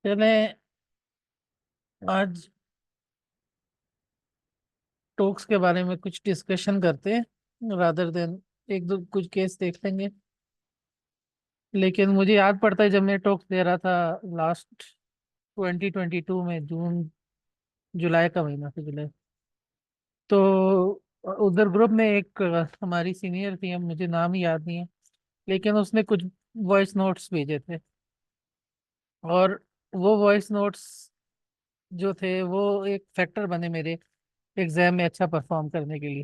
चले आज टोक्स के बारे में कुछ डिस्कशन करते हैं रादर देन एक दो कुछ केस देख लेंगे। लेकिन मुझे याद पड़ता है जब मैं टोक्स दे रहा था लास्ट 2022 में, जून जुलाई का महीना था, जुलाई। तो उधर ग्रुप में एक हमारी सीनियर थी, अब मुझे नाम ही याद नहीं है, लेकिन उसने कुछ वॉइस नोट्स भेजे थे। और वो वॉइस नोट्स जो थे वो एक फैक्टर बने मेरे एग्जाम में अच्छा परफॉर्म करने के लिए।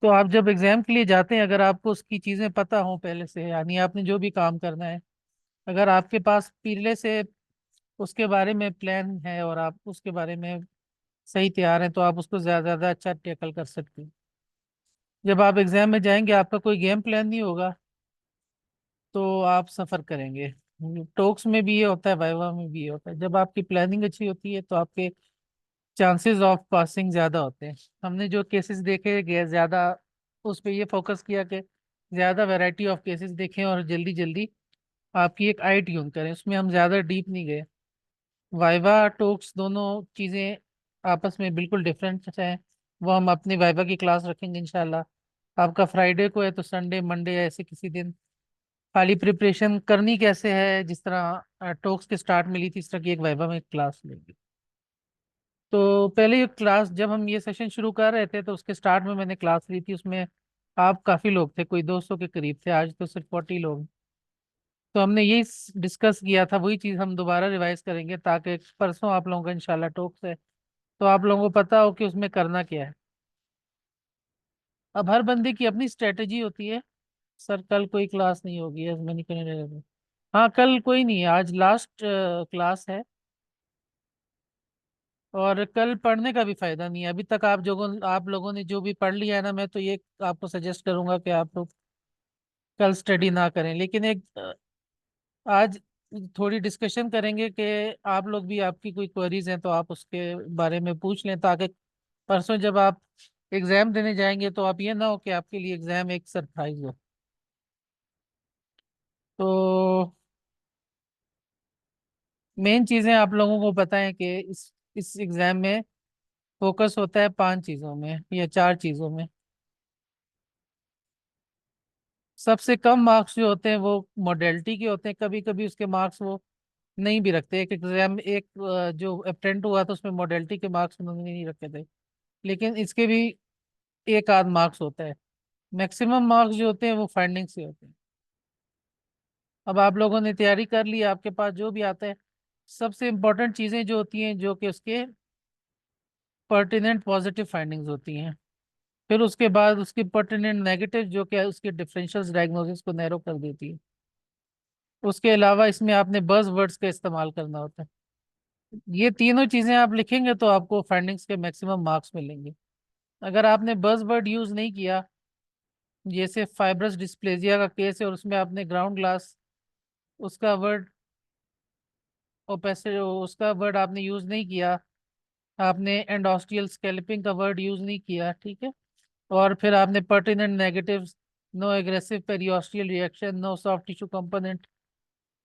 तो आप जब एग्जाम के लिए जाते हैं, अगर आपको उसकी चीजें पता हो पहले से, यानी आपने जो भी काम करना है, अगर आपके पास पहले से उसके बारे में प्लान है और आप उसके बारे में सही तैयार हैं, तो आप उसको ज्यादा ज्यादा अच्छा टैकल कर सकते हैं। जब आप एग्जाम में जाएंगे, आपका कोई गेम प्लान नहीं होगा, तो आप सफर करेंगे। टोक्स में भी ये होता है, वाइवा में भी ये होता है। जब आपकी प्लानिंग अच्छी होती है तो आपके चांसेस ऑफ पासिंग ज्यादा होते हैं। हमने जो केसेस देखे गए ज्यादा, उस पे ये फोकस किया कि ज्यादा वैरायटी ऑफ केसेस देखें और जल्दी जल्दी आपकी एक आई ट्यून करें, उसमें हम ज्यादा डीप नहीं गए। वाइवा टोक्स दोनों चीजें आपस में बिल्कुल डिफरेंट हैं। वो हम अपनी वाइवा की क्लास रखेंगे इंशाल्लाह। आपका फ्राइडे को है तो संडे मंडे ऐसे किसी दिन खाली प्रिपरेशन करनी कैसे है, जिस तरह टोक्स के स्टार्ट में ली थी, इस तरह की एक वाइवा में क्लास लेंगे। तो पहले ये क्लास जब हम ये सेशन शुरू कर रहे थे, तो उसके स्टार्ट में मैंने क्लास ली थी, उसमें आप काफी लोग थे, कोई 200 के करीब थे, आज तो सिर्फ 40 लोग हैं। तो हमने यही डिस्कस किया था, वही चीज हम दोबारा रिवाइज करेंगे, ताकि परसों आप लोगों का इंशाल्लाह टॉक्स है, तो आप लोगों को पता हो कि उसमें करना क्या है। अब हर बंदे की अपनी स्ट्रेटेजी होती है। सर कल कोई क्लास नहीं होगी, आज मैंने करने। हाँ, कल कोई नहीं है, आज लास्ट क्लास है। और कल पढ़ने का भी फायदा नहीं है, अभी तक आप लोगों ने जो भी पढ़ लिया है ना, मैं तो ये आपको सजेस्ट करूंगा कि आप लोग कल स्टडी ना करें। लेकिन आज थोड़ी डिस्कशन करेंगे कि आप लोग भी, आपकी कोई क्वेरीज हैं तो आप उसके बारे में पूछ लें, ताकि परसों जब आप एग्जाम देने जाएंगे तो आप ये ना हो कि आपके लिए एग्जाम एक सरप्राइज हो। तो मेन चीजें आप लोगों को पता है कि इस एग्जाम में फोकस होता है 5 चीजों में या 4 चीजों में। सबसे कम मार्क्स जो होते हैं वो मॉडलिटी के होते हैं, कभी कभी उसके मार्क्स वो नहीं भी रखते। एक एग्जाम, एक जो अटेम्प्ट हुआ था उसमें मॉडलिटी के मार्क्स उन्होंने नहीं रखे थे, लेकिन इसके भी एक आध मार्क्स होता है। मैक्सिमम मार्क्स जो होते हैं वो फाइंडिंग से होते हैं। अब आप लोगों ने तैयारी कर ली, आपके पास जो भी आता है, सबसे इंपॉर्टेंट चीजें जो होती हैं, जो कि उसके पर्टिनेंट पॉजिटिव फाइंडिंग्स होती हैं। फिर उसके बाद उसकी पर्टिनेंट नेगेटिव, जो कि उसके डिफरेंशियल डायग्नोसिस को नैरो कर देती है। उसके अलावा इसमें आपने बज वर्ड्स का इस्तेमाल करना होता है। ये तीनों चीजें आप लिखेंगे तो आपको फाइंडिंग्स के मैक्सिमम मार्क्स मिलेंगे। अगर आपने बज वर्ड यूज नहीं किया, जैसे फाइब्रस डिस्प्लेजिया का केस है और उसमें आपने ग्राउंड ग्लास उसका वर्ड, ओपेसिटी उसका वर्ड आपने यूज नहीं किया, आपने एंडोस्टियल स्कैल्पिंग का वर्ड यूज नहीं किया, ठीक है, और फिर आपने pertinent negatives, no aggressive periosteal reaction, no soft tissue component,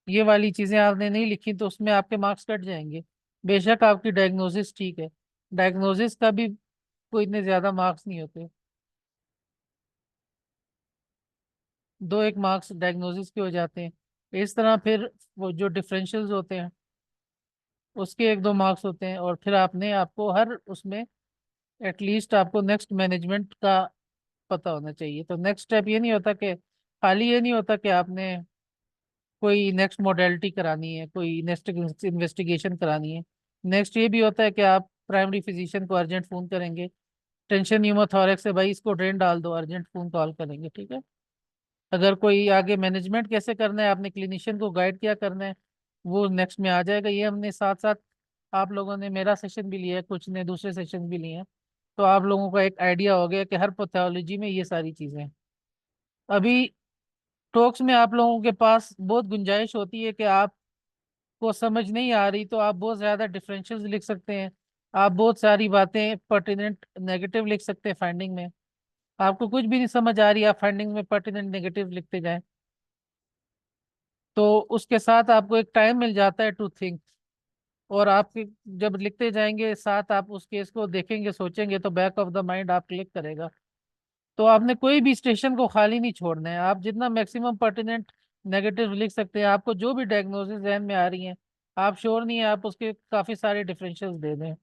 ये वाली चीजें आपने नहीं लिखी, तो उसमें आपके मार्क्स कट जाएंगे। बेशक आपकी डायग्नोसिस ठीक है, डायग्नोसिस का भी कोई इतने ज्यादा मार्क्स नहीं होते, 2 एक मार्क्स डायग्नोसिस के हो जाते हैं इस तरह। फिर वो जो डिफरेंशियल्स होते हैं उसके 1 2 मार्क्स होते हैं, और फिर आपने आपको हर उसमें एटलीस्ट आपको नेक्स्ट मैनेजमेंट का पता होना चाहिए। तो नेक्स्ट स्टेप ये नहीं होता कि खाली ये नहीं होता कि आपने कोई नेक्स्ट मोडेलिटी करानी है, कोई नेक्स्ट इन्वेस्टिगेशन करानी है। नेक्स्ट ये भी होता है कि आप प्राइमरी फिजिशियन को अर्जेंट फोन करेंगे, टेंशन न्यूमोथोरैक्स है भाई, इसको ड्रेन डाल दो, अर्जेंट फोन कॉल करेंगे, ठीक है। अगर कोई आगे मैनेजमेंट कैसे करना है, आपने क्लिनिशियन को गाइड क्या करना है, वो नेक्स्ट में आ जाएगा। ये हमने साथ साथ, आप लोगों ने मेरा सेशन भी लिया है, कुछ ने दूसरे सेशन भी लिए हैं, तो आप लोगों को एक आइडिया हो गया कि हर पैथोलॉजी में ये सारी चीजें हैं। अभी टॉक्स में आप लोगों के पास बहुत गुंजाइश होती है कि आपको समझ नहीं आ रही, तो आप बहुत ज्यादा डिफरेंशियल्स लिख सकते हैं, आप बहुत सारी बातें पर्टिनेंट नेगेटिव लिख सकते हैं फाइंडिंग में। आपको कुछ भी नहीं समझ आ रही, आप फाइंडिंग में पर्टिनेंट नेगेटिव लिखते जाएं, तो उसके साथ आपको एक टाइम मिल जाता है टू थिंक। और आप जब लिखते जाएंगे साथ, आप उस केस को देखेंगे सोचेंगे, तो बैक ऑफ द माइंड आप क्लिक करेगा। तो आपने कोई भी स्टेशन को खाली नहीं छोड़ना है, आप जितना मैक्सिमम पर्टिनेंट नेगेटिव लिख सकते हैं। आपको जो भी डायग्नोसिस जहन में आ रही हैं, आप श्योर नहीं है, आप उसके काफी सारे डिफरेंशियल्स दे दें,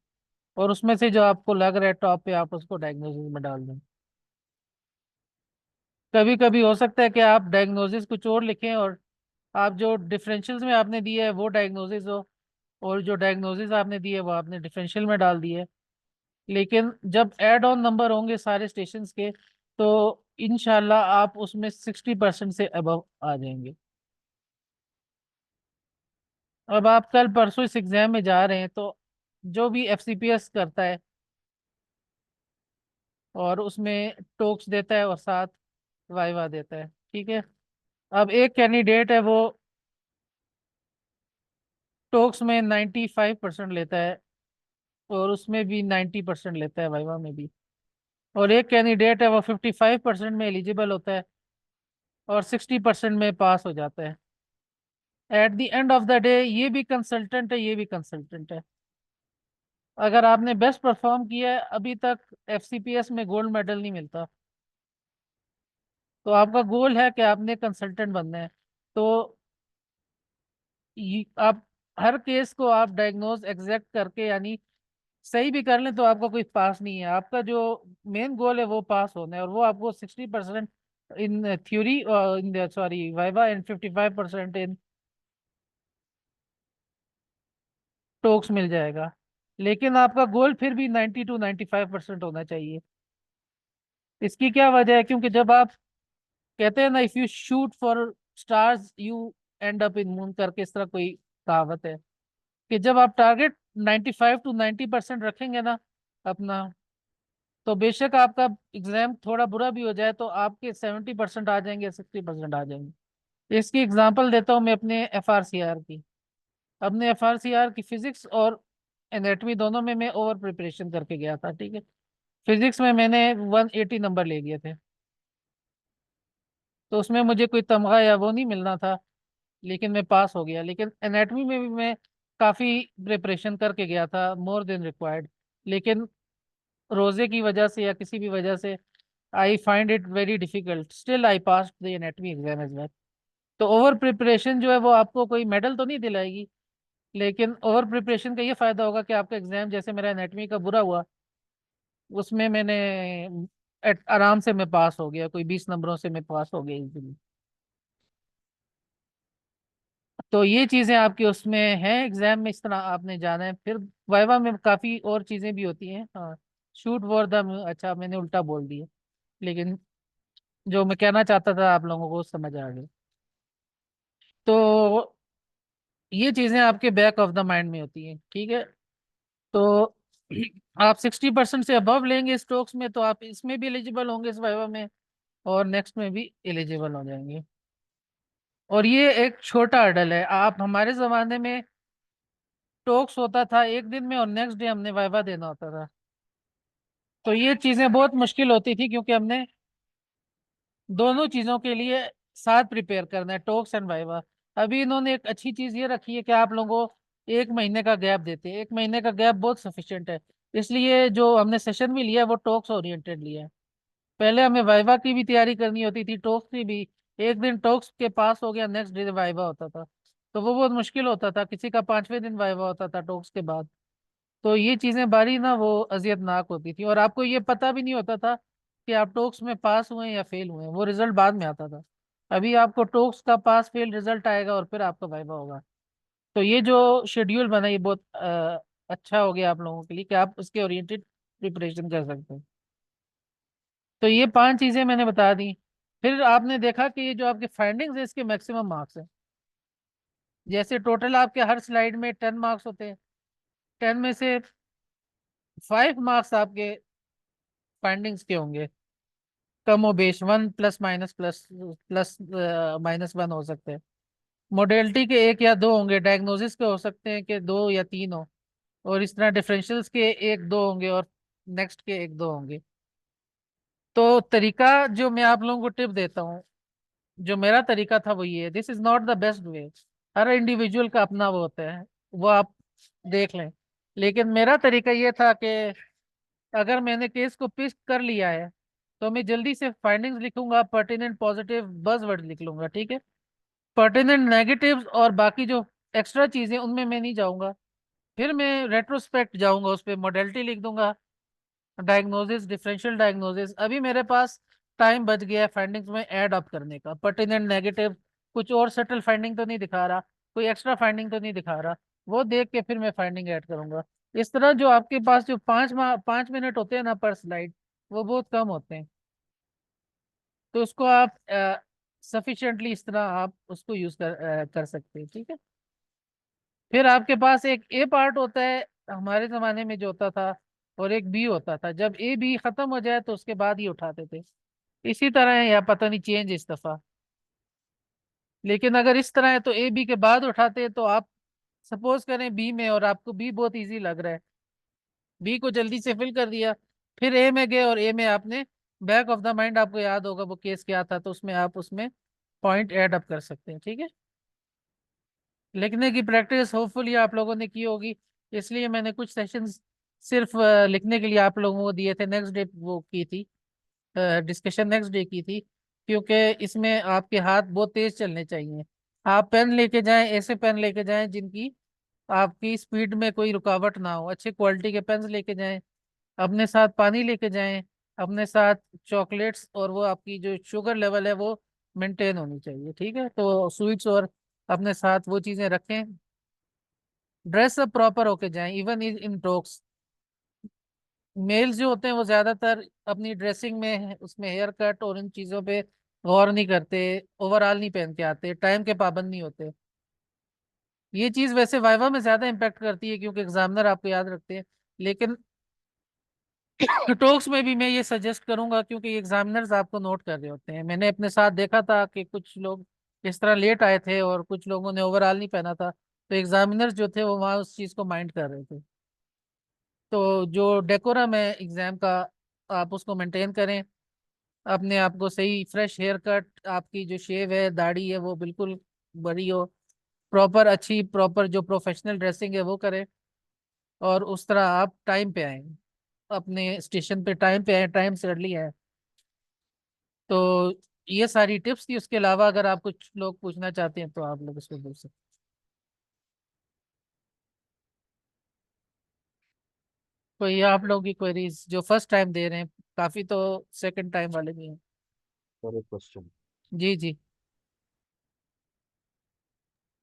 और उसमें से जो आपको लग रहा है टॉप पे, आप उसको डायग्नोसिस में डाल दें। कभी कभी हो सकता है कि आप डायग्नोसिस कुछ और लिखें, और आप जो डिफरेंशियल्स में आपने दिया है वो डायग्नोसिस हो, और जो डायग्नोसिस आपने दिए वो आपने डिफरेंशियल में डाल दिए। लेकिन जब एड ऑन नंबर होंगे सारे स्टेशंस के, तो इंशाल्लाह आप उसमें 60% से अबव आ जाएंगे। अब आप कल परसों इस एग्जाम में जा रहे हैं, तो जो भी एफसीपीएस करता है और उसमें टोक्स देता है और साथ वाइवा देता है, ठीक है। अब एक कैंडिडेट है, वो टोक्स में 95% लेता है, और उसमें भी 90% लेता है वाइवा में भी। और एक कैंडिडेट है, वो 55% में एलिजिबल होता है और 60% में पास हो जाता है। At the end of the day ये भी कंसल्टेंट है, ये भी कंसल्टेंट है। अगर आपने बेस्ट परफॉर्म किया है अभी तक, एफसीपीएस में गोल्ड मेडल नहीं मिलता। तो आपका गोल है कि आपने कंसल्टेंट बनना है, तो आप हर केस को आप डायग्नोज एग्जैक्ट करके, यानी सही भी कर लें, तो आपका कोई पास नहीं है। आपका जो मेन गोल है वो पास होना है, और वो आपको 60% in theory, in sorry viva, and 55% इन टोक्स मिल जाएगा। लेकिन आपका गोल फिर भी 90 to 95% होना चाहिए। इसकी क्या वजह है? क्योंकि जब आप कहते हैं ना, if you shoot for stars you and up in moon करके, इस तरह कोई कहावत है, कि जब आप टारगेट 95 to 90% रखेंगे ना अपना, तो बेशक आपका एग्जाम थोड़ा बुरा भी हो जाए, तो आपके 70% आ जाएंगे, 60% आ जाएंगे। इसकी एग्जांपल देता हूँ मैं अपने एफआरसीआर की। अपने एफआरसीआर की फिजिक्स और एनेटमी दोनों में मैं ओवर प्रिपरेशन करके गया था, ठीक है। फिजिक्स में मैंने 180 नंबर ले लिए थे, तो उसमें मुझे कोई तमगा या वो नहीं मिलना था, लेकिन मैं पास हो गया। लेकिन एनेटमी में भी मैं काफ़ी प्रिपरेशन करके गया था, मोर देन रिक्वायर्ड। लेकिन रोजे की वजह से या किसी भी वजह से, I find it very difficult, still I pass the anatomy exam as well. तो ओवर प्रिपरेशन जो है वो आपको कोई मेडल तो नहीं दिलाएगी, लेकिन ओवर प्रिपरेशन का ये फायदा होगा कि आपका एग्जाम, जैसे मेरा एनेटमी का बुरा हुआ, उसमें मैंने आराम से मैं पास हो गया, कोई 20 नंबरों से मैं पास हो गया इजीली। तो ये चीजें आपकी उसमें हैं, एग्जाम में इस तरह आपने जाना है। फिर वाइवा में काफी और चीजें भी होती हैं, हाँ। शूट फॉर द, अच्छा मैंने उल्टा बोल दिया, लेकिन जो मैं कहना चाहता था आप लोगों को समझ आ गया। तो ये चीजें आपके बैक ऑफ द माइंड में होती हैं, ठीक है। तो आप 60% से अबव लेंगे स्ट्रोक्स में, तो आप इसमें भी एलिजिबल होंगे इस वाइवा में, और नेक्स्ट में भी एलिजिबल हो जाएंगे। और ये एक छोटा हर्डल है। आप हमारे जमाने में टॉक्स होता था एक दिन में, और नेक्स्ट डे हमने वाइवा देना होता था। तो ये चीजें बहुत मुश्किल होती थी, क्योंकि हमने दोनों चीजों के लिए साथ प्रिपेयर करना है, टॉक्स एंड वाइवा। अभी इन्होंने एक अच्छी चीज ये रखी है कि आप लोगों को 1 महीने का गैप देते हैं। 1 महीने का गैप बहुत सफिशिएंट है। इसलिए जो हमने सेशन भी लिया है वो टॉक्स ओरिएंटेड लिया है। पहले हमें वाइवा की भी तैयारी करनी होती थी, टॉक्स की भी। एक दिन टॉक्स के पास हो गया, नेक्स्ट डे वाइवा होता था, तो वो बहुत मुश्किल होता था। किसी का 5वें दिन वाइवा होता था टॉक्स के बाद। तो ये चीजें बारी ना वो अजियतनाक होती थी, और आपको ये पता भी नहीं होता था कि आप टोक्स में पास हुए या फेल हुए, वो रिजल्ट बाद में आता था। अभी आपको टोक्स का पास फेल रिजल्ट आएगा, और फिर आपका वाइवा होगा। तो ये जो शेड्यूल बना, ये बहुत अच्छा हो गया आप लोगों के लिए, कि आप उसके ओरिएंटेड प्रिपरेशन कर सकते हैं। तो ये 5 चीजें मैंने बता दी। फिर आपने देखा कि ये जो आपके फाइंडिंग्स है, इसके मैक्सिमम मार्क्स हैं। जैसे टोटल आपके हर स्लाइड में 10 मार्क्स होते हैं, 10 में से 5 मार्क्स आपके फाइंडिंग्स के होंगे। कम और बेश, one plus minus plus plus -1 हो सकते हैं। मोडेलिटी के 1 या 2 होंगे, डायग्नोसिस के हो सकते हैं कि 2 या 3 हो, और इस तरह डिफरेंशियल्स के 1-2 होंगे, और नेक्स्ट के 1-2 होंगे। तो तरीका जो मैं आप लोगों को टिप देता हूँ, जो मेरा तरीका था वो ये है, this is not the best way. Her individual का अपना वो होता है। वो आप देख लें। लेकिन मेरा तरीका ये था कि अगर मैंने केस को पिक कर लिया है तो मैं जल्दी से फाइंडिंग्स लिखूंगा, पर्टिनेंट पॉजिटिव बज़वर्ड लिख लूंगा, ठीक है। पर्टिनेंट नेगेटिव्स और बाकी जो एक्स्ट्रा चीजें उनमें मैं नहीं जाऊंगा। फिर मैं रेट्रोस्पेक्ट जाऊंगा, उस पर मॉडलिटी लिख दूंगा, डायग्नोसिस, डिफरेंशियल डायग्नोसिस। अभी मेरे पास टाइम बच गया है फाइंडिंग्स में ऐड अप करने का। पर्टिनेंट नेगेटिव कुछ और सेटल फाइंडिंग तो नहीं दिखा रहा, कोई एक्स्ट्रा फाइंडिंग तो नहीं दिखा रहा, वो देख के फिर मैं फाइंडिंग ऐड करूंगा। इस तरह जो आपके पास जो 5 मिनट होते हैं ना पर स्लाइड, वो बहुत कम होते हैं। तो उसको आप सफिशिएंटली इस तरह आप उसको यूज कर सकते हैं, ठीक है। फिर आपके पास एक ए पार्ट होता है, हमारे जमाने में जो होता था, और एक बी होता था। जब ए बी खत्म हो जाए तो उसके बाद ही उठाते थे। इसी तरह है, या पता नहीं चेंज इस दफा। लेकिन अगर इस तरह है तो ए बी के बाद उठाते हैं। तो आप सपोज करें बी में, और आपको बी बहुत इजी लग रहा है, बी को जल्दी से फिल कर दिया, फिर ए में गए, और ए में आपने बैक ऑफ द माइंड आपको याद होगा वो केस क्या था, तो उसमें आप उसमें पॉइंट ऐड अप कर सकते हैं, ठीक है। लिखने की प्रैक्टिस होपफुली आप लोगों ने की होगी, इसलिए मैंने कुछ सेशंस सिर्फ लिखने के लिए आप लोगों को दिए थे। नेक्स्ट डे वो की थी डिस्कशन, नेक्स्ट डे की थी, क्योंकि इसमें आपके हाथ बहुत तेज चलने चाहिए। आप पेन लेके जाएं, ऐसे पेन लेके जाएं जिनकी आपकी स्पीड में कोई रुकावट ना हो, अच्छे क्वालिटी के पेन लेके जाएं। अपने साथ पानी लेके जाएं, अपने साथ चॉकलेट्स, और वो आपकी जो शुगर लेवल है वो मेंटेन होनी चाहिए, ठीक है। तो स्वीट्स और अपने साथ वो चीजें रखें। ड्रेस अप प्रॉपर होके जाएं, इवन इन टॉक्स। मेल्स जो होते हैं वो ज्यादातर अपनी ड्रेसिंग में, उसमें हेयर कट और इन चीजों पे गौर नहीं करते, ओवरऑल नहीं पहन के आते, टाइम के पाबंद नहीं होते। ये चीज वैसे वाइवा में ज्यादा इम्पेक्ट करती है क्योंकि एग्जामिनर आपको याद रखते हैं। लेकिन टॉक्स में भी मैं ये सजेस्ट करूंगा, क्योंकि एग्जामिनर्स आपको नोट कर रहे होते हैं। मैंने अपने साथ देखा था कि कुछ लोग इस तरह लेट आए थे और कुछ लोगों ने ओवरऑल नहीं पहना था, तो एग्जामिनर्स जो थे वो वहाँ उस चीज को माइंड कर रहे थे। तो जो डेकोरम है एग्जाम का, आप उसको मेंटेन करें। अपने आप को सही फ्रेश हेयर कट, आपकी जो शेव है, दाढ़ी है, वो बिल्कुल बड़ी हो, प्रॉपर अच्छी प्रॉपर जो प्रोफेशनल ड्रेसिंग है वो करें। और उस तरह आप टाइम पे आए, अपने स्टेशन पे टाइम पे आए, टाइम से अर्ली आए। तो ये सारी टिप्स थी। उसके अलावा अगर आप कुछ लोग पूछना चाहते हैं तो आप लोग उसको पूछ सकते हैं। कोई आप लोगों की क्वेरीज जो फर्स्ट टाइम दे रहे हैं, काफी तो सेकंड टाइम वाले भी हैं। सर एक क्वेश्चन। जी जी।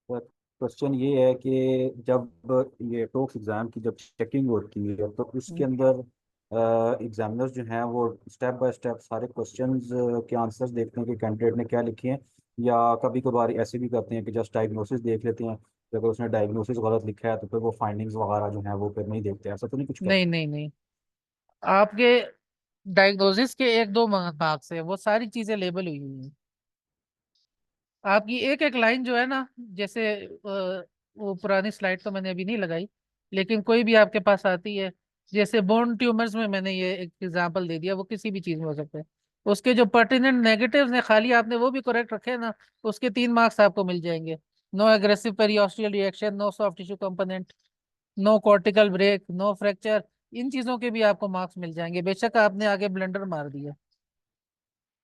सर क्वेश्चन ये है कि जब ये टोक्स एग्जाम की जब चेकिंग होती है तो उसके हम्म, अंदर एग्जामिनर्स जो हैं वो स्टेप बाय स्टेप सारे क्वेश्चंस के आंसर्स देखते हैं कि कैंडिडेट ने क्या लिखे हैं, या कभी कभार ऐसे भी करते हैं कि जस्ट डायग्नोसिस देख लेते हैं, कि अगर उसने डायग्नोसिस गलत लिखा है तो फिर वो फाइंडिंग्स वगैरह जो हैं वो फिर नहीं देखते, ऐसा तो नहीं कुछ नहीं करते? नहीं नहीं, आपके डायग्नोसिस के एक दो भाग से वो सारी चीजें लेबल हुई हुई हैं। आपकी एक एक लाइन जो है ना, जैसे वो पुरानी स्लाइड तो मैंने अभी नहीं लगाई, लेकिन कोई भी आपके पास आती है, जैसे बोन ट्यूमर्स में मैंने ये एक एग्जांपल दे दिया, वो किसी भी चीज में हो सकता है। उसके जो पर्टिनेंट नेगेटिव्स हैं, खाली आपने वो भी करेक्ट रखे ना, उसके 3 मार्क्स आपको मिल जाएंगे। No aggressive periosteal reaction, no soft tissue component, no cortical break, no fracture, इन चीजों के भी आपको मार्क्स मिल जाएंगे, बेशक आपने आगे ब्लंडर मार दिया।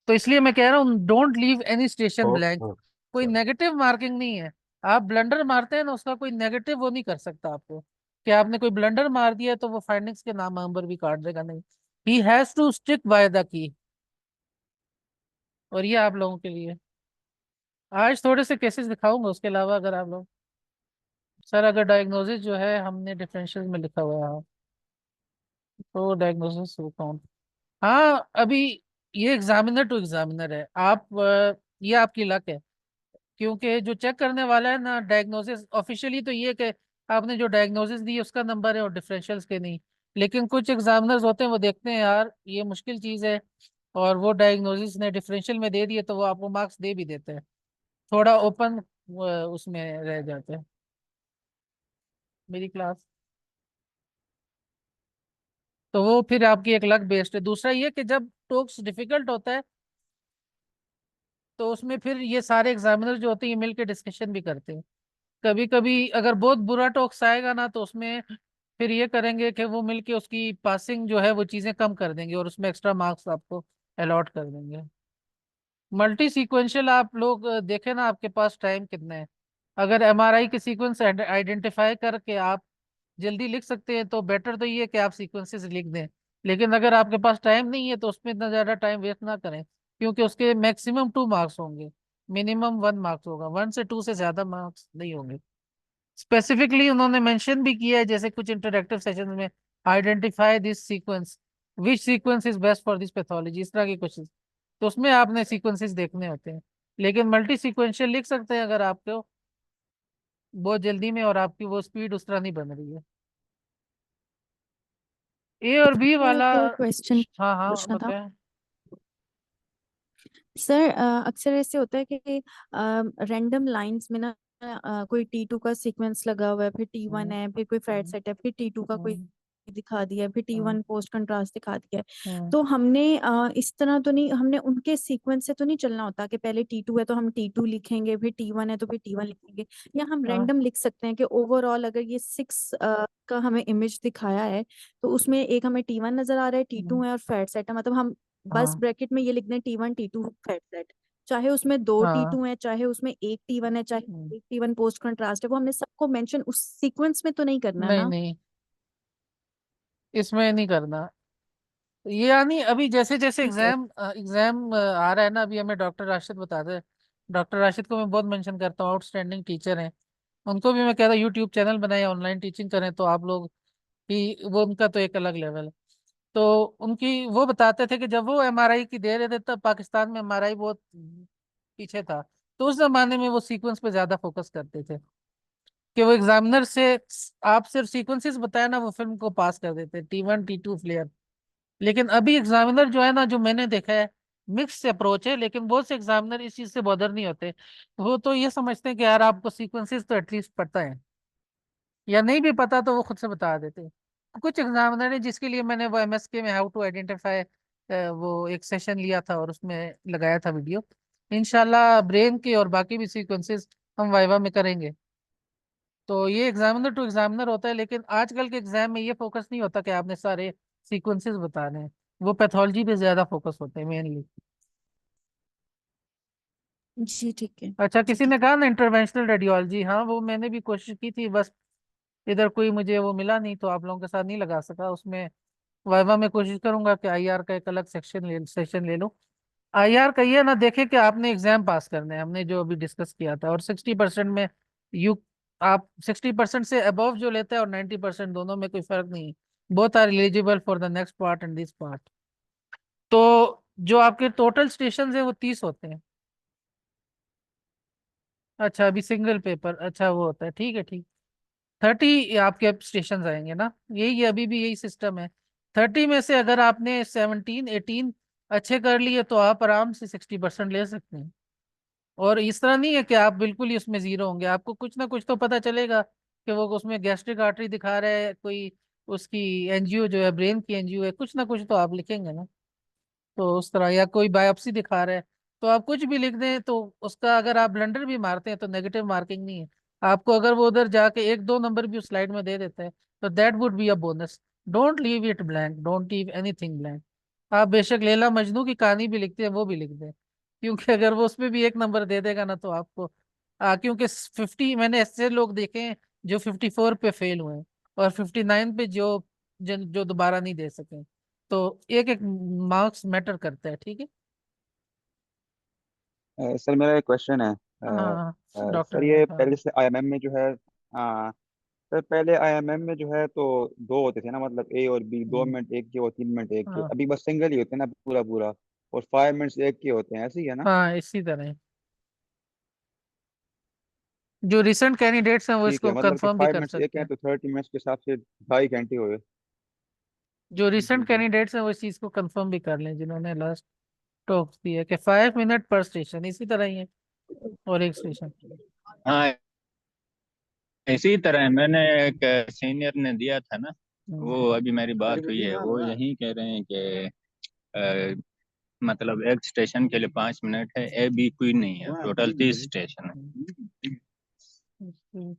तो इसलिए मैं कह रहा हूँ, don't leave any station blank. ओ, कोई नेगेटिव मार्किंग नहीं है। आप ब्लंडर मारते हैं ना, उसका कोई नेगेटिव वो नहीं कर सकता आपको, कि आपने कोई ब्लंडर मार दिया तो वो फाइंडिंग्स के नाम नंबर भी काट देगा, नहीं। He has to stick by the key. और ये आप लोगों के लिए आज थोड़े से केसेस दिखाऊंगा। उसके अलावा अगर आप लोग, सर अगर डायग्नोसिस जो है हमने डिफरेंशियल में लिखा हुआ है, तो डायग्नोसिस कौन, हाँ अभी ये एग्जामिनर टू एग्जामिनर है। आप ये आपकी लक है, क्योंकि जो चेक करने वाला है ना डायग्नोसिस, ऑफिशियली तो ये कि आपने जो डायग्नोसिस दी उसका नंबर है और डिफरेंशियल्स के नहीं। लेकिन कुछ एग्जामिनर्स होते हैं वो देखते हैं यार ये मुश्किल चीज़ है, और वो डायग्नोसिस ने डिफरेंशियल में दे दिए, तो वो आपको मार्क्स दे भी देते हैं। थोड़ा ओपन उसमें रह जाते हैं। मेरी क्लास, तो वो फिर आपकी एक लक बेस्ड है। दूसरा ये कि जब टॉक्स डिफिकल्ट होता है तो उसमें फिर ये सारे एग्जामिनर जो होते हैं ये मिलकर डिस्कशन भी करते हैं। कभी कभी अगर बहुत बुरा टॉक्स आएगा ना तो उसमें फिर ये करेंगे कि वो मिलके उसकी पासिंग जो है वो चीजें कम कर देंगे और उसमें एक्स्ट्रा मार्क्स आपको अलॉट कर देंगे। मल्टी सीक्वेंशियल आप लोग देखें ना, आपके पास टाइम कितना है। अगर एमआरआई के सीक्वेंस आइडेंटिफाई करके आप जल्दी लिख सकते हैं तो बेटर तो ये है कि आप सीक्वेंसेस लिख दें। लेकिन अगर आपके पास टाइम नहीं है तो उसमें इतना ज्यादा टाइम वेस्ट ना करें, क्योंकि उसके मैक्सिमम 2 मार्क्स होंगे, मिनिमम 1 मार्क्स होगा, 1 से 2 से ज्यादा मार्क्स नहीं होंगे। स्पेसिफिकली उन्होंने मेंशन भी किया है जैसे कुछ इंटरेक्टिव सेशन में, identify this sequence, which sequence is best for this pathology, इस तरह की क्वेश्चन। तो उसमें आपने सीक्वेंसेस देखने होते हैं। लेकिन मल्टी सीक्वेंशियल लिख सकते हैं अगर आपको बहुत जल्दी में और आपकी वो स्पीड उस तरह नहीं बन रही है। ए और बी वाला। एक क्वेश्चन हाँ हाँ पूछना था बताएं। सर। अक्सर ऐसे होता है कि रैंडम लाइंस में ना कोई T2 का सीक्वेंस लगा हुआ है, फिर T1 हम्म, है, फिर कोई फैट हम्म, सेट है, फिर T2 का कोई हम्म, दिखा दिया है, फिर हम्म, T1 पोस्ट कंट्रास्ट दिखा दिया है। हम्म, तो हमने इस तरह तो नहीं, हमने उनके सीक्वेंस से तो नहीं चलना होता कि पहले T2 है तो हम T2 लिखेंगे, फिर T1 है तो फिर T1 लिखेंगे। या हम हाँ रैंडम लिख सकते हैं कि ओवरऑल अगर ये 6 का हमें इमेज दिखाया है तो उसमें एक हमें T1 नजर आ रहा है, T2 हम्म, है और फैट सेट है, मतलब हम बस हाँ ब्रैकेट में ये लिख दें T1 T2 फैट सेट। चाहे उसमें दो हाँ, T2 है, चाहे उसमें एक T1 है, हम्म, चाहे एक T1 पोस्ट कंट्रास्ट है, वो हमने सबको मेंशन उस सीक्वेंस में तो नहीं करना नहीं ना। नहीं, इसमें नहीं करना। ये यानी अभी जैसे जैसे ठीक है। एग्जाम एग्जाम आ रहा है ना, अभी हमें डॉक्टर राशिद बताते हैं। डॉक्टर राशिद को मैं बहुत मेंशन करता हूँ, आउटस्टैंडिंग टीचर हैं। उनको भी मैं कहता हूँ यूट्यूब चैनल बनाए, ऑनलाइन टीचिंग करें तो आप लोग ही, वो उनका तो एक अलग लेवल है। तो उनकी वो बताते थे कि जब वो एमआरआई की दे रहे थे तब पाकिस्तान में एमआरआई बहुत पीछे था। तो उस जमाने में वो सीक्वेंस पे ज्यादा फोकस करते थे कि वो एग्जामिनर से आप सिर्फ सीक्वेंसेस बताया ना वो फिल्म को पास कर देते, T1 T2 फ्लेयर। लेकिन अभी एग्जामिनर जो है ना, जो मैंने देखा है, मिक्स अप्रोच है। लेकिन बहुत से एग्जामिनर इस चीज से बॉदर नहीं होते। वो तो ये समझते हैं कि यार आपको सीक्वेंसेस तो एटलीस्ट पता है, या नहीं भी पता तो वो खुद से बता देते हैं। कुछ एग्जामिनर है जिसके लिए मैंने वो एमएसके में हाउ टू आइडेंटिफाई वो एक सेशन लिया था और उसमें लगाया था वीडियो। इंशाल्लाह ब्रेन के और बाकी भी सीक्वेंसेस हम वाइवा में करेंगे। तो ये एग्जामिनर टू एग्जामिनर होता है, लेकिन आजकल के एग्जाम में ये फोकस नहीं होता कि आपने सारे सीक्वेंसेस बताने हैं। वो पैथोलॉजी पे ज्यादा फोकस होते हैं मेनली। जी ठीक है। अच्छा, जी किसी ने ठीक है। कहा ना इंटरवेंशनल रेडियोलॉजी, हाँ वो मैंने भी कोशिश की थी, बस इधर कोई मुझे वो मिला नहीं तो आप लोगों के साथ नहीं लगा सका उसमें। वाइवा में कोशिश करूंगा कि आईआर का एक अलग सेशन ले लूं। आईआर का ये ना देखे कि आपने एग्जाम पास करने हैं, हमने जो अभी डिस्कस किया था, और 60% में यू आप 60% से अबव जो लेते हैं और 90% दोनों में कोई फर्क नहीं है। Both are eligible for the next part and this part. तो जो आपके टोटल स्टेशन है वो 30 होते हैं। अच्छा अभी सिंगल पेपर, अच्छा वो होता है, ठीक है ठीक। 30 आपके स्टेशन आएंगे ना, यही है, अभी भी यही सिस्टम है। 30 में से अगर आपने 17 18 अच्छे कर लिए तो आप आराम से 60% ले सकते हैं। और इस तरह नहीं है कि आप बिल्कुल ही उसमें जीरो होंगे, आपको कुछ ना कुछ तो पता चलेगा कि वो उसमें गैस्ट्रिक आर्टरी दिखा रहा है कोई, उसकी एनजीओ जो है ब्रेन की एनजीओ है, कुछ ना कुछ तो आप लिखेंगे ना। तो उस तरह, या कोई बायोप्सी दिखा रहा है, तो आप कुछ भी लिख दें तो उसका अगर आप ब्लंडर भी मारते हैं तो नेगेटिव मार्किंग नहीं है आपको। अगर वो उधर जाके 1 2 नंबर भी उस स्लाइड में दे देता है तो that would be a bonus. Don't leave it blank, don't leave anything blank. आप बेशक लैला मजनू की कहानी भी लिखते हैं वो भी लिख दें, क्योंकि अगर वो उसमें भी 1 नंबर दे देगा ना तो आपको क्योंकि 50 मैंने ऐसे लोग देखे हैं जो 54 पे फेल हुए हैं और 59 पे जो दोबारा नहीं दे सके। तो एक एक मार्क्स मैटर करता है, ठीक है। सर मेरा एक क्वेश्चन है। हाँ डॉक्टर सर है ये हाँ। पहले से आईएमएम में जो है, सर पहले आईएमएम में जो है तो दो होते थे ना, मतलब ए और बी, दो हम्म, मिनट एक के और 3 मिनट एक के, हाँ अभी बस सिंगल ही होते हैं ना पूरा पूरा, और 5 मिनट्स एक के होते हैं, ऐसे ही है ना? हाँ इसी तरह है। जो रिसेंट कैंडिडेट्स हैं वो ठीक है, इसको मतलब कि कंफर्म भी फाइव कर मिनट्स एक सकते हैं हैं। तो 30 मिनट्स के हिसाब से 2.5 घंटे हुए। जो जी रिसेंट जी। कैंडिडेट्स हैं वो इस चीज को कंफर्म भी कर लें जिन्होंने लास्ट टॉक दिया कि 5 मिनट पर स्टेशन, इसी तरह ही है और एक स्टेशन। हाँ, इसी तरह है। मैंने एक सीनियर ने दिया था ना, हम्म, वो अभी मेरी बात हुई है, वो यही कह रहे हैं कि मतलब एक स्टेशन के लिए 5 मिनट है, ए बी कोई नहीं है, टोटल 30 स्टेशन है। हम्म,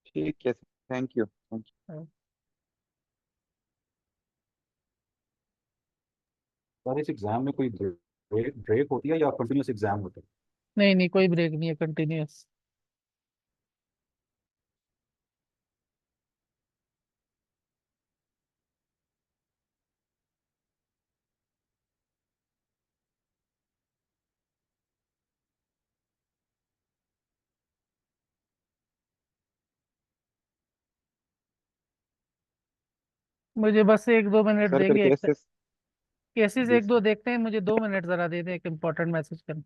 ठीक है, थैंक यू। हाँ। सर इस एग्जाम में कोई ब्रेक ब्रेक होती है या कंटिन्यूस एग्जाम होता है? नहीं नहीं, कोई ब्रेक नहीं है, कंटिन्यूअस। मुझे बस 1-2 मिनट सर फिर देंगे, एक केसेस। केसेस जी एक दो सर। देखते हैं, मुझे 2 मिनट जरा दे दें, एक इम्पोर्टेंट मैसेज करना।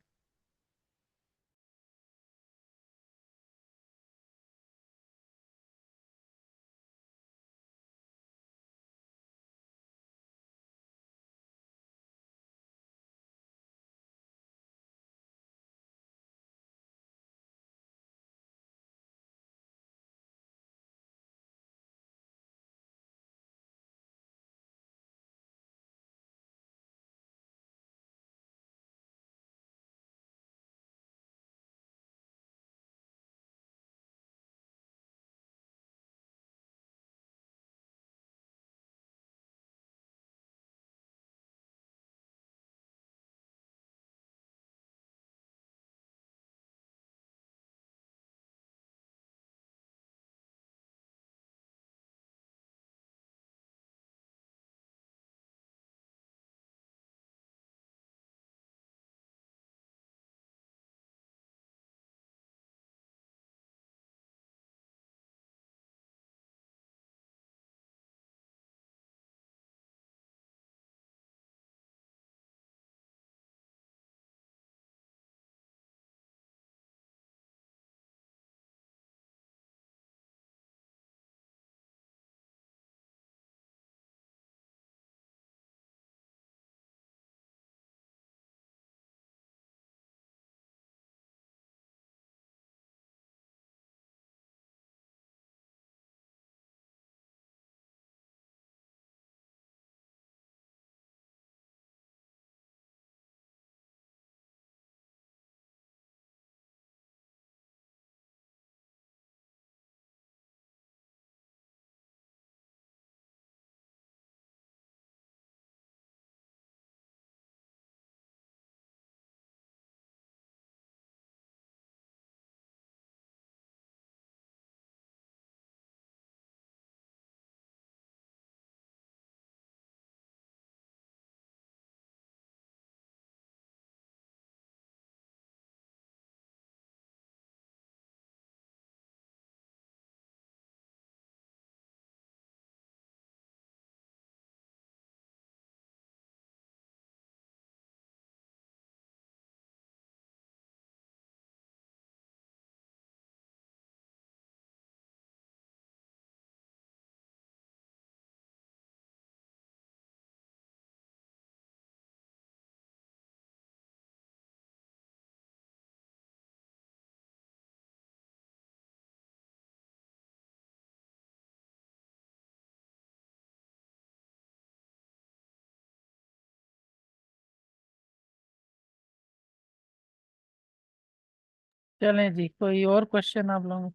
चलें जी, कोई और क्वेश्चन आप लोगों?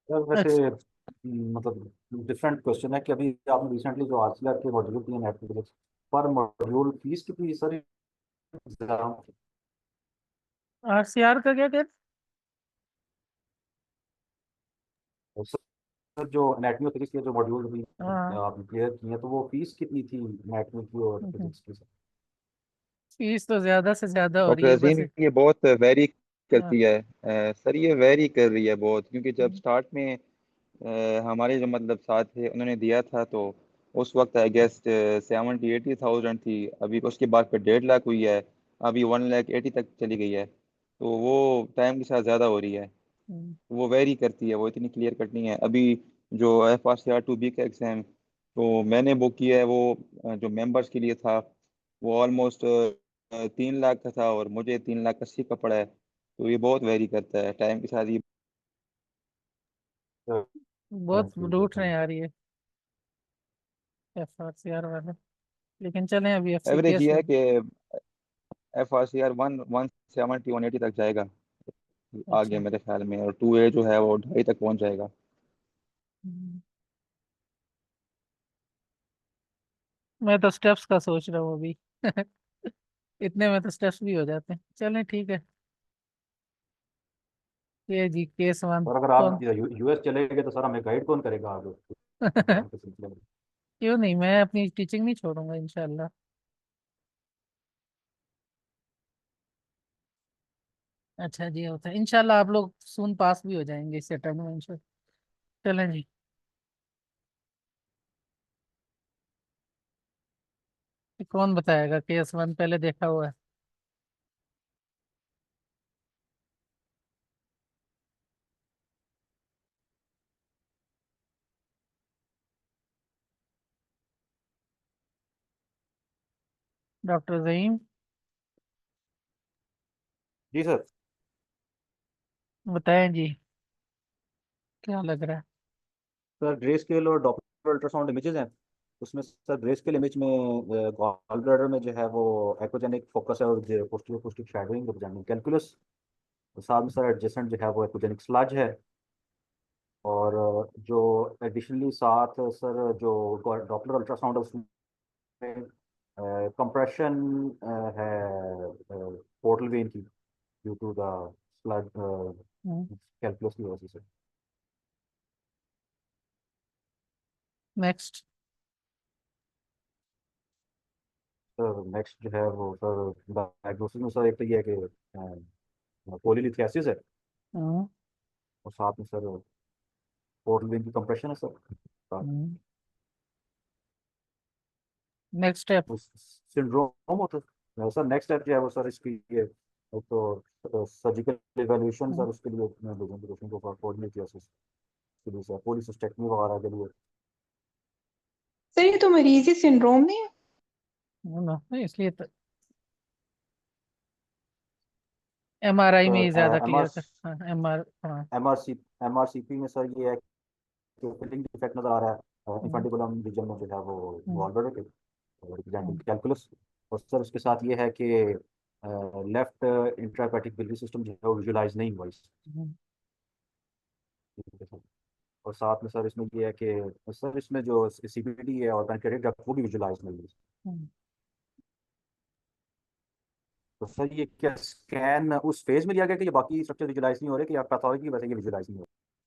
सर वैसे अच्छा। मतलब डिफरेंट क्वेश्चन है कि अभी आपने रिसेंटली जो आरसीआर के मॉड्यूल दिए नेट फिजिक्स पर मॉड्यूल फीस कितनी है सर एग्जाम? आरसीआर का क्या कहते? सर जो एनाटॉमी और फिजिक्स के जो मॉड्यूल भी हाँ। आपने क्लियर किए हैं तो वो फीस कितनी थी एनाटॉमी की और फिजिक्स की सर? फीस तो ज्यादा से ज्यादा हो रही डॉक्टर है बस। अजीम, ये बहुत वेरी हाँ। करती है। सर ये वेरी कर रही है बहुत, क्योंकि जब हम्म, स्टार्ट में हमारे जो मतलब साथ थे उन्होंने दिया था, तो उस वक्त आई गेस 70-80 थाउजेंड थी। अभी उसके बाद फिर 1.5 लाख हुई है। अभी 1,80,000 तक चली गई है। तो वो टाइम के साथ ज़्यादा हो रही है। हम्म, वो वेरी करती है, वो इतनी क्लियर कट नहीं है। अभी जो FRCR 2B का एग्ज़ाम तो मैंने वो किया है, वो जो मेंबर्स के लिए था, वो ऑलमोस्ट 3 लाख का था और मुझे 3,80,000 का पड़ा है। तो ये बहुत वेरी करता है टाइम के साथ। ये हाँ, बहुत ठीक है रूठ रहे ठीक हैं यार ये। FRCR वाले, लेकिन चलें अभी एवरेज FCPS ये है में। कि FRCR 170 180 तक जाएगा आगे अच्छा। मेरे ख्याल में, और 2A जो है वो 2.5 तक पहुंच जाएगा। हम्म, मैं तो स्टेप्स का सोच रहा हूँ अभी। इतने में तो स्टेप्स भी हो जाते हैं। चलें ठीक है। ये जी केस वन और अगर आप कौन। यूएस चले गए तो सर हमें गाइड कौन करेगा आगे एग्जाम के सिलसिले में? क्यों नहीं, मैं अपनी टीचिंग नहीं छोड़ूंगा इंशाल्लाह। अच्छा जी, होता है इंशाल्लाह। आप लोग सून पास भी हो जाएंगे इस अटेम्प्ट में इंशाल्लाह। चलें जी। कौन बताएगा? केस वन पहले देखा हुआ है। डॉक्टर जहीम जी सर। बताएं जी, क्या लग रहा है? सर ग्रे स्केल और डॉपलर अल्ट्रासाउंड इमेजेस हैं, उसमें सर ग्रे स्केल इमेज में गॉल ब्लैडर में जो है वो एक्रोजेनिक फोकस है और पोस्टीरियर पोस्टिक शैडोइंग रिप्रेजेंटिंग कैलकुलस। साथ में सर एडजेसेंट जो है वो एक्रोजेनिक स्लज है। और जो एडिशनली साथ सर जो डॉपलर अल्ट्रासाउंड है उसमें कंप्रेशन है पोर्टल वेन की due to the sludge calculus की वजह से। नेक्स्ट। सर नेक्स्ट जो है वो सर डायग्नोसिस में सर एक तो ये है कि पोलीलिथियासिस है, और साथ में सर पोर्टल वेन की कंप्रेशन है सर। Next step. उस सिंड्रोम होता है सर। नेक्स्ट स्टेप जो है वो सर इसकी ये एक तो सर्जिकल इवैल्यूएशन सर, उसके लिए मैं भेजूंगा पेशेंट को पोलीलिथियासिस के लिए सर, पोलीसिस्टेक्टमी वगैरह के लिए। सर ये तो मरीजी सिंड्रोम नहीं है? ना इसलिए तो MRI में ही सर ज्यादा एम आर क्लियर कर। हाँ MR, हाँ। एम आर सी पी में सर ये है कि फिलिंग डिफेक्ट नजर आ रहा है हम्म, इंफेंटिबुलम रीजन में जो है वो हम्म, गॉल ब्लैडर के रिप्रेजेंटिंग हम्म, कैलकुलस। और सर उसके साथ ये है कि लेफ्ट इंट्राहेपेटिक बिलियरी सिस्टम जो है वो विजुलाइज नहीं हुआ हम्म, और साथ में सर इसमें ये है कि सर इसमें जो सीबीडी है और पैनक्रियाटिक डक्ट वो भी विजुलाइज नहीं हुई। हम्म। तो सर ये क्या स्कैन उस फेज में लिया गया कि ये बाकी स्ट्रक्चर विजुलाइज नहीं हो रहे, कि या पैथोलॉजी की वजह से ये विजुलाइज नहीं हो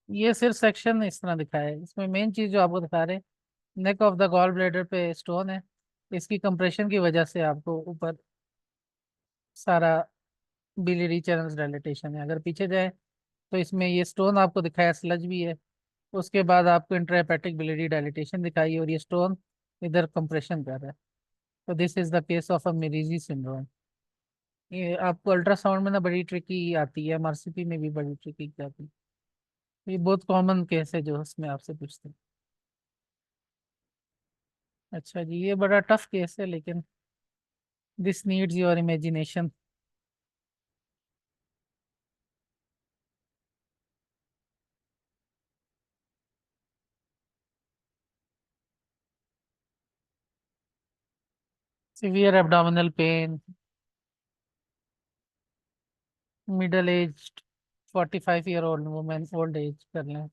ये सिर्फ सेक्शन इस तरह दिखाया है। इसमें मेन चीज जो आपको दिखा रहे हैं, neck of the gall bladder पे स्टोन है। इसकी कंप्रेशन की वजह से आपको ऊपर सारा बिलियरी चैनल्स डायलिटेशन है। अगर पीछे जाए तो इसमें ये स्टोन आपको दिखाया, स्लज भी है। उसके बाद आपको इंट्राहेपेटिक बिलियरी डायलिटेशन दिखाई है और ये स्टोन इधर कंप्रेशन कर रहा है। तो this is the case of a Mirizzi syndrome. ये आपको अल्ट्रासाउंड में ना बड़ी ट्रिकी आती है, MRCP में भी बड़ी ट्रिकी आती है। ये बहुत कॉमन केस है जो उसमें आपसे पूछते हैं। अच्छा जी, ये बड़ा टफ केस है, लेकिन this needs your imagination. Severe abdominal pain, middle age, 45 year old women, old age कर लें।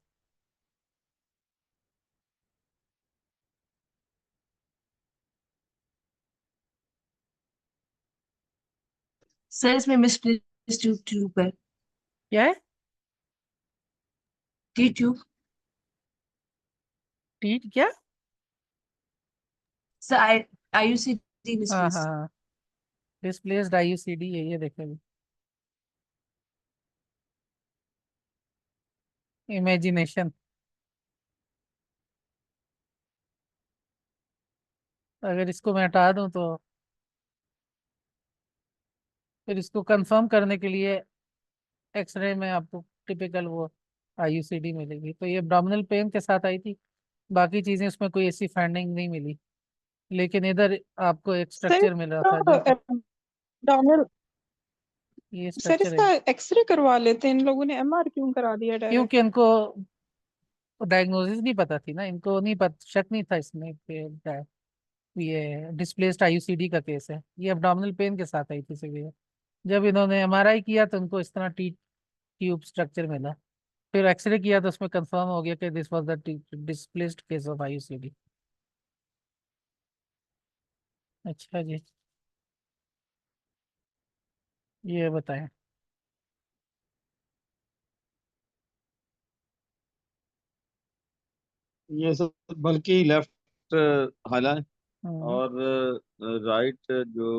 सर इसमें मिसप्लेस्ड ट्यूब है। क्या है? T tube. टीट क्या? सर IUCD हाँ मिसप्लेस्ड। हाँ, डिस्प्लेस्ड IUCD है ये, देखेंगे। इमेजिनेशन। अगर इसको मैं हटा दूं तो फिर इसको कंफर्म करने के लिए एक्सरे में आपको टिपिकल वो IUCD मिलेगी। तो ये एब्डोमिनल पेन के साथ आई थी, बाकी चीजें उसमें कोई ऐसी फाइंडिंग नहीं मिली। लेकिन इधर आपको एक सर स्ट्रक्चर मिल रहा था जो कि एब्डोमिनल, ये सर स्ट्रक्चर है। इसका एक्सरे करवा लेते हैं, इन लोगों ने MR क्यों करा दिया क्योंकि डायरेक्ट? इनको डायग्नोसिस नहीं पता थी ना इनको, नहीं पता, शक नहीं था इसमें कि ये डिस्प्लेस्ड आईयूसीडी का केस है। ये एब्डोमिनल पेन के साथ आई थी severe। जब इन्होंने एमआरआई किया तो उनको इस तरह टी ट्यूब स्ट्रक्चर मिला। फिर एक्सरे किया तो उसमें कंफर्म हो गया कि this was the displaced case of IUCD. अच्छा जी, ये बताएं। ये सब बल्कि लेफ्ट हाला है हम्म, और राइट जो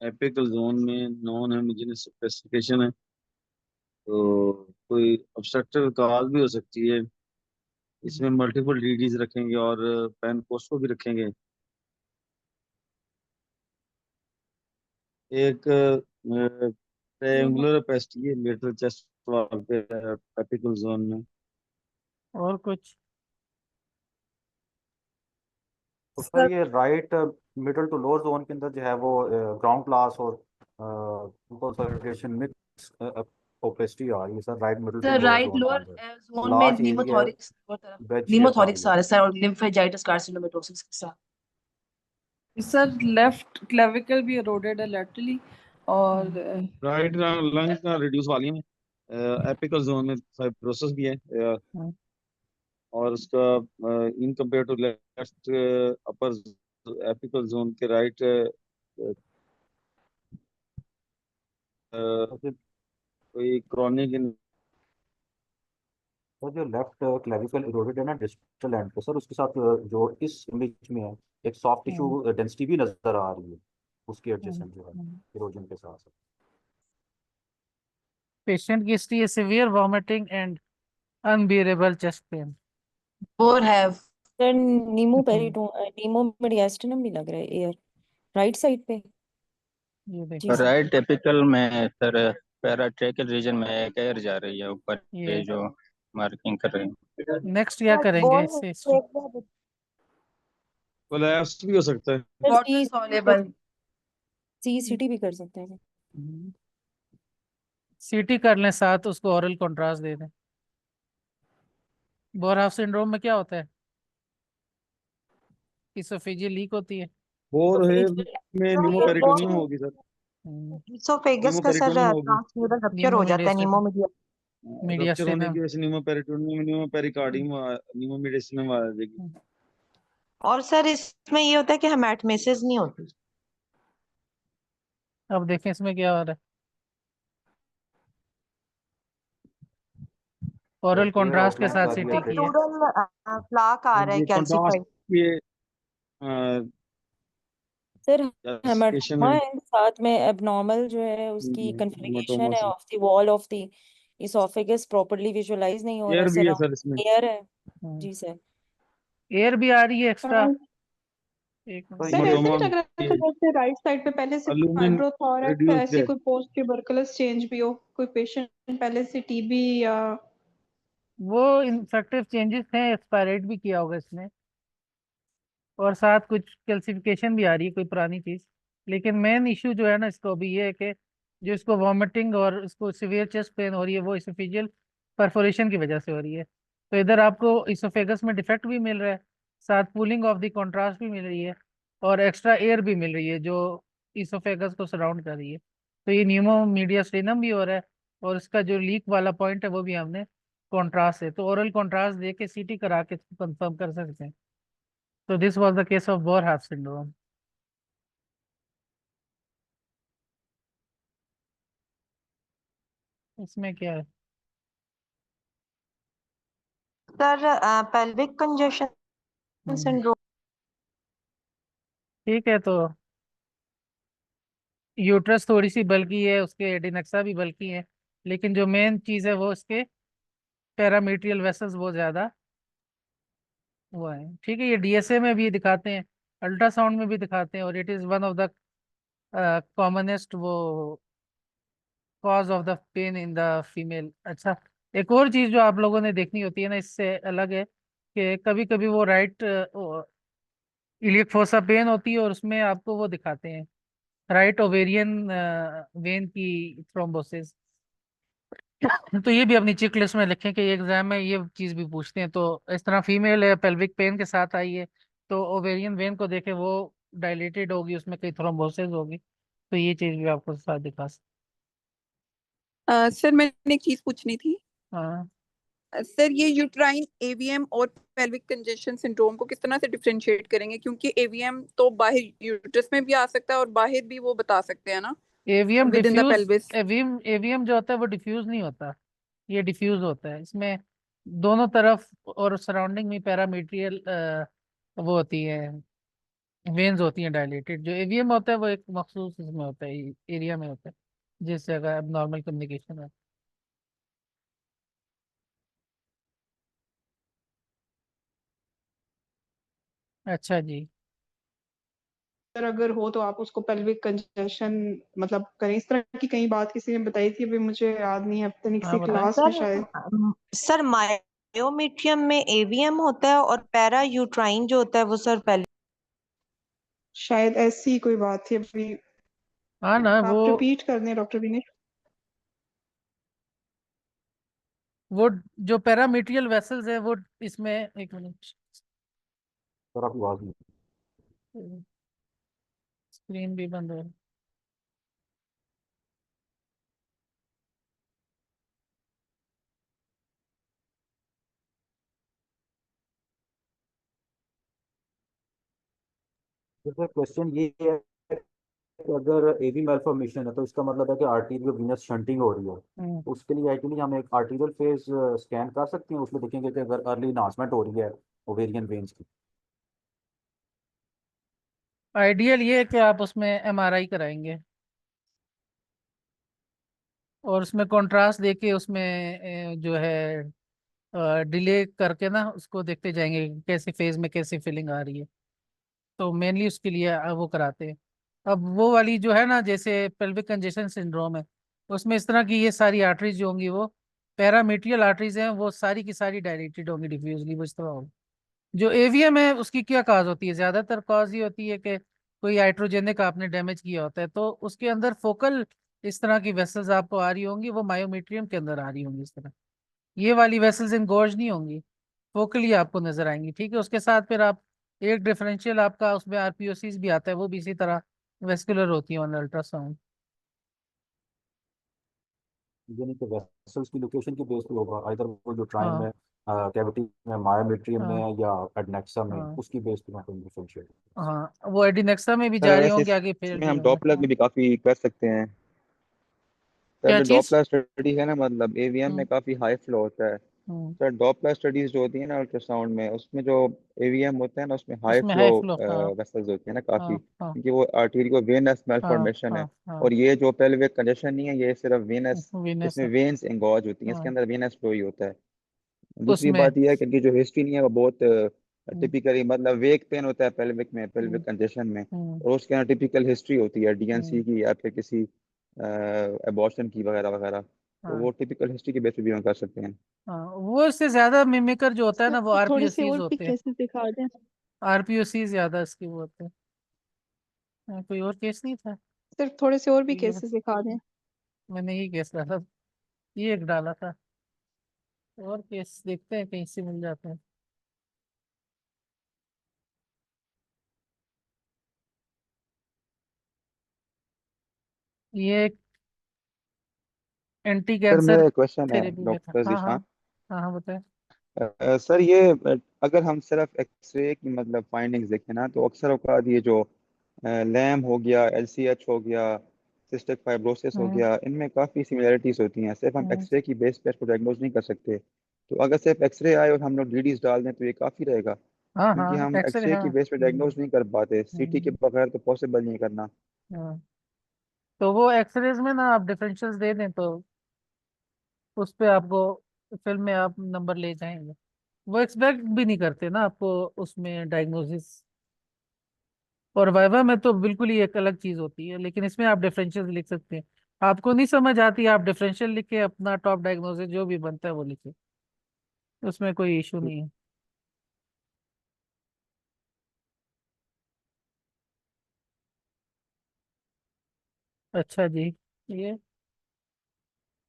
एपिकल जोन में नॉन होमोजेनियस स्पेसिफिकेशन है, तो कोई ऑब्स्ट्रक्टिव काज भी हो सकती है। इसमें मल्टीपल डीडीज रखेंगे और पेन पोस्ट को भी रखेंगे। एक ट्रायंगुलर ओपेसिटी है लेटरल चेस्ट वॉल पे एपिकल जोन में। और कुछ? तो सर ये right middle to lower zone के अंदर जो है वो ग्राउंड क्लास और कंसोलिडेशन मिक्स ओपेसिटी आ रही है sir, right middle to sir lower right zone के लोअर अंदर। जोन में large area pneumothorax wedge shape आ रही नीमोथोरिक्स आ है। रहा है सर, और लिम्फेजाइटिस कार्सिनोमेटोसिस के साथ। सर लेफ्ट क्लेविकल भी इरोडेड है लैटरली, और राइट लंग का रिड्यूस वॉल्यूम है। एपिकल जोन में फाइब्रोसिस भी है हम्म, और उसका in compare to left upper apical zone के राइट तो जो कोई क्रॉनिक तो जो लेफ्ट क्लेविकल इरोडेड है ना डिस्टल एंड पे सर, उसके साथ जो इस इमेज में है एक सॉफ्ट हम्म, टिश्यू डेंसिटी भी नजर आ रही है उसकी हम्म, एडजेसेंट जो है इरोजन के साथ साथ। पेशेंट की हिस्ट्री है severe vomiting and unbearable chest pain. For have sir pneumo mediastinum भी लग रहा है एयर राइट साइड पे। ये जी देखिए, सर। राइट एपिकल में सर पैराट्रेकल रीजन में एक एयर जा रही है ऊपर, ये ये जो मार्किंग कर रहे हैं। नेक्स्ट क्या करेंगे इससे हिस्ट्री? कोलैप्स भी हो सकता है। Water soluble. सीटी भी कर सकते हैं। सीटी कर लें, साथ उसको ऑरल कॉन्ट्रास्ट दे दें। बोरहाफ सिंड्रोम में क्या होता है? इसोफेजियल लीक होती है। बोर है में न्यूमोपेरिटोनियम होगी सर। इसोफेगस का सर न्यूमोपेरिटोनियम होगी। ट्रांसम्यूरल रप्चर हो जाता है नीमोमीडिएस्टिनम, नीमोमीडिया। रप्चर होने मीडियास्टिनम। की वजह से न्यूमोपेरिटोनियम न्यूमोपेरिकार्डियम न्यूमोमेडिसिनम आ जाएगी। और सर इसमें ये होता है कि हेमेटोमेसिस नहीं होती। अब देखें इसमें क्या हो रहा है। तो ऑरल क्लियर कॉन्ट्रास्ट के आउटलाइन साथ का भी सीटी की है। प्लूरल प्लाक आ रहा है ये कंट्रास्ट कैल्सिफाइड। ये सर कैल्सिफिकेशन हेमाटोमा है। एंड साथ में एबनॉर्मल जो है उसकी कन्फिगरेशन हेमाटोमा है से of the wall of the oesophagus properly visualise नहीं हो रहा एयर है भी है सर इसमें। सराउंडिंग एयर है। जी सर। एयर भी आ रही है एक्स्ट्रा। एक तो मिनट। सर ये ऐसा हेमाटोमा नहीं लग रहा था जैसे राइट साइड पे पहले से अल्बुमिन फाइब्रोथोरैक्स है, रिड्यूस्ड ऐसी है। कोई पोस्ट ट्यूबरकुलस चेंज भी हो, कोई पेशेंट पहले से टीबी या वो इन्फेक्टिव चेंजेस हैं, एक्सपायरेट भी किया होगा इसने, और साथ कुछ कैल्सिफिकेशन भी आ रही है, कोई पुरानी चीज। लेकिन मेन इशू जो है ना इसको अभी ये है कि जो इसको वॉमिटिंग और इसको सिवियर चेस्ट पेन हो रही है वो इसोफेजियल परफोरेशन की वजह से हो रही है। तो इधर आपको इसोफेगस में डिफेक्ट भी मिल रहा है, साथ पूलिंग ऑफ द कॉन्ट्रास्ट भी मिल रही है, और एक्स्ट्रा एयर भी मिल रही है जो इसोफेगस को सराउंड कर रही है। तो ये न्यूमो मीडियास्टिनम भी हो रहा है, और इसका जो लीक वाला पॉइंट है वो भी हमने कॉन्ट्रास्ट है, तो ओरल कॉन्ट्रास्ट दे के सीटी करा के कंफर्म कर सकते हैं। So this was the case of Borhav syndrome. इसमें क्या है? Sir pelvic congestion syndrome. ठीक है, तो यूट्रस थोड़ी सी बल्की है, उसके एडिनक्सा भी बल्की है, लेकिन जो मेन चीज है वो उसके पैरामीट्रियल वेसल्स बहुत ज्यादा वो है। ठीक है, ये डीएसए में भी दिखाते हैं, अल्ट्रासाउंड में भी दिखाते हैं, और it is one of the commonest वो cause of the pain in the female. अच्छा, एक और चीज जो आप लोगों ने देखनी होती है ना, इससे अलग है कि कभी कभी वो राइट इलियक फोसा पेन होती है और उसमें आपको वो दिखाते हैं राइट ओवेरियन वेन की थ्रोम्बोसिस। तो ये भी अपनी चेक लिस्ट में लिखें कि एग्जाम में ये चीज भी पूछते हैं। तो इस तरह फीमेल है, पेल्विक पेन के साथ आई है, तो ओवेरियन वेन को देखे वो डायलेटेड होगी, उसमें कई थ्रोम्बोसिस होगी, तो ये चीज भी आपको साथ दिखा सकते। सर मैंने एक चीज पूछनी थी। हाँ, सर ये यूट्राइन एवीएम और पेल्विक कंजेशन सिंड्रोम को किस तरह से डिफरेंशिएट करेंगे, क्योंकि एवीएम तो बाहर यूट्रस में भी आ सकता है और बाहर भी वो बता सकते हैं ना, AVM within the diffuse, pelvis. AVM जो होता है वो डिफ्यूज नहीं होता, ये डिफ्यूज होता है। इसमें दोनों तरफ और सराउंडिंग में पैरामीट्रियल वो होती है, वेन्स होती हैं डायलेटेड। जो एवीएम होता है वो एक मखसूस इसमें होता है, एरिया में होता है, जिस जगह एबनॉर्मल कम्युनिकेशन है। अच्छा जी। सर अगर हो तो आप उसको पेल्विक कंजेशन मतलब करें, इस तरह की कई बात किसी ने बताई थी, अभी मुझे याद नहीं है, पता नहीं हाँ किसी बताएं। क्लास में शायद। सर मायोमीट्रियम में एवीएम होता है और पैरा यूट्राइन जो होता है वो सर पहले। शायद ऐसी ही कोई बात थी अभी, हाँ ना, आप रिपीट कर दें डॉक्टर विनीत। वो जो पैरामीट्रियल वेसल्स है वो इसमें, एक मिनट, सर आपकी आवाज़ नहीं। स्क्रीन भी बंद है। जैसे क्वेश्चन ये है कि अगर एवी मेल्फॉर्मेशन है तो इसका मतलब है कि आर्टीरियो वीनस शंटिंग हो रही है। हम्म, उसके लिए एक्चुअली हम एक आर्टीरियल फेज स्कैन कर सकते हैं, उसमें देखेंगे कि अगर अर्ली इन्हांसमेंट हो रही है ओवेरियन वेन्स की। आइडियल ये है कि आप उसमें एमआरआई कराएंगे और उसमें कंट्रास्ट देके उसमें जो है डिले करके ना उसको देखते जाएंगे कि कैसे फेज में कैसे फीलिंग आ रही है। तो मेनली उसके लिए वो कराते हैं। अब वो वाली जो है ना, जैसे पेल्विक कंजेशन सिंड्रोम है, उसमें इस तरह की ये सारी आर्टरीज जो होंगी वो पैरामीट्रियल आर्टरीज हैं, वो सारी की सारी डायलेटेड होंगी डिफ्यूजली, वो इस तरह होगी। जो एवीएम है उसकी क्या काज होती है, ज्यादातर कॉज ये होती है कि कोई हाइड्रोजेनिक आपने डैमेज किया होता है, तो उसके अंदर फोकल इस तरह की वेसल्स आपको आ रही होंगी, वो मायोमेट्रियम के अंदर आ रही होंगी इस तरह। ये वाली वेसल्स इनगोर्ज नहीं होंगी, फोकली आपको नजर आएंगी। ठीक है, उसके साथ फिर आप एक डिफरेंशियल आपका उसमें आरपीओसीज भी आता है, वो भी इसी तरह वेस्कुलर होती है ऑन अल्ट्रासाउंड। यानी कि वेसल्स की लोकेशन के बेस पे होगा, आइदर वो जो ट्राइन हाँ में कैविटी में मायोमेट्रियम में हाँ है या एडनेक्सा में, हाँ उसकी बेस पे मैं डिफरेंशिएट। हाँ, वो एडिनेक्सा में भी सर जा रही वैसे होंगी आगे, फिर इसमें भी हम होंगे। डॉपलर में भी काफी कर सकते हैं। सर क्या जो चीज? डॉपलर स्टडी है ना, मतलब एवीएम में हम्म काफी हाई फ्लो होता है। हम्म, सर डॉपलर स्टडीज जो होती है ना अल्ट्रासाउंड में, उसमें जो एवीएम होता है ना उसमें हाई उसमें फ्लो हाई फ्लो, हाँ वेसल्स होती है ना काफी, हाँ हाँ क्योंकि वो आर्टेरियो वेनस हाँ malformation है। हाँ हाँ, और ये जो पेल्विक कंजेशन नहीं है, ये सिर्फ वेनस, वीनस इसमें है। वेन्स इंगॉज होती हैं, इसके हाँ अंदर वेनस फ्लो ही होता है। दूसरी उसमें, बात यह है कि इनकी जो हिस्ट्री नहीं है वो बहुत हम्म टिपिकली, मतलब वेक पेन होता है पेल्विक में, हम्म पेल्विक कंजेशन में, हम्म और उसके अंदर टिपिकल हिस्ट्री होती है डीएनसी हम्म, की या फिर किसी एबॉर्शन की वगैरह वगैरह, तो हाँ वो टिपिकल हिस्ट्री के बेस पे भी हम कर सकते हैं। हाँ, वो इससे ज्यादा मिमिकर जो होता है ना वो सर थोड़े से आरपीओसीज और भी होते हैं। केसेस दिखा दें। आरपीओसीज ज्यादा इसके वो होते हैं। कोई और केस नहीं था? सर थोड़े से और भी ये केसेस दिखा दें। मैंने यही केस डाला था, ये एक डाला था। और केस देखते हैं कहीं से मिल जाते हैं। ये एक एंटी सर कैंसर मेरा एक क्वेश्चन है थेरेपी में था। डॉक्टर हाँ हाँ जीशान। हाँ हाँ, बताएं। सर ये अगर हम सिर्फ एक्सरे की मतलब फाइंडिंग्स देखें ना, तो अक्सर औकात ये जो लैम हो गया, एलसीएच हो गया, सिस्टिक फाइब्रोसिस हो हम्म गया, इनमें काफ़ी सिमिलरिटीज होती हैं। सिर्फ हम हम्म, एक्सरे की बेस पे इसको डायग्नोज नहीं कर सकते। तो अगर सिर्फ एक्सरे आए और हम लोग डीडीज डाल दें तो ये काफ़ी रहेगा, हाँ क्योंकि हाँ, हम एक्सरे, एक्सरे हाँ। की बेस पे डायग्नोज नहीं कर पाते, सीटी के हम्म, बगैर तो पॉसिबल नहीं करना। हाँ। तो वो एक्सरेज में ना आप डिफरेंशियल्स दे दें तो उस पे आपको फिल्म में आप नंबर ले जाएंगे। वो एक्सपेक्ट भी नहीं करते ना आपको उसमें डायग्नोसिस। और वाइवा में तो बिल्कुल ही एक अलग चीज होती है, लेकिन इसमें आप डिफरेंशियल लिख सकते हैं। आपको नहीं समझ आती, आप डिफरेंशियल लिखे, अपना टॉप डायग्नोसिस जो भी बनता है वो लिखे, उसमें कोई इशू नहीं है। अच्छा जी। ये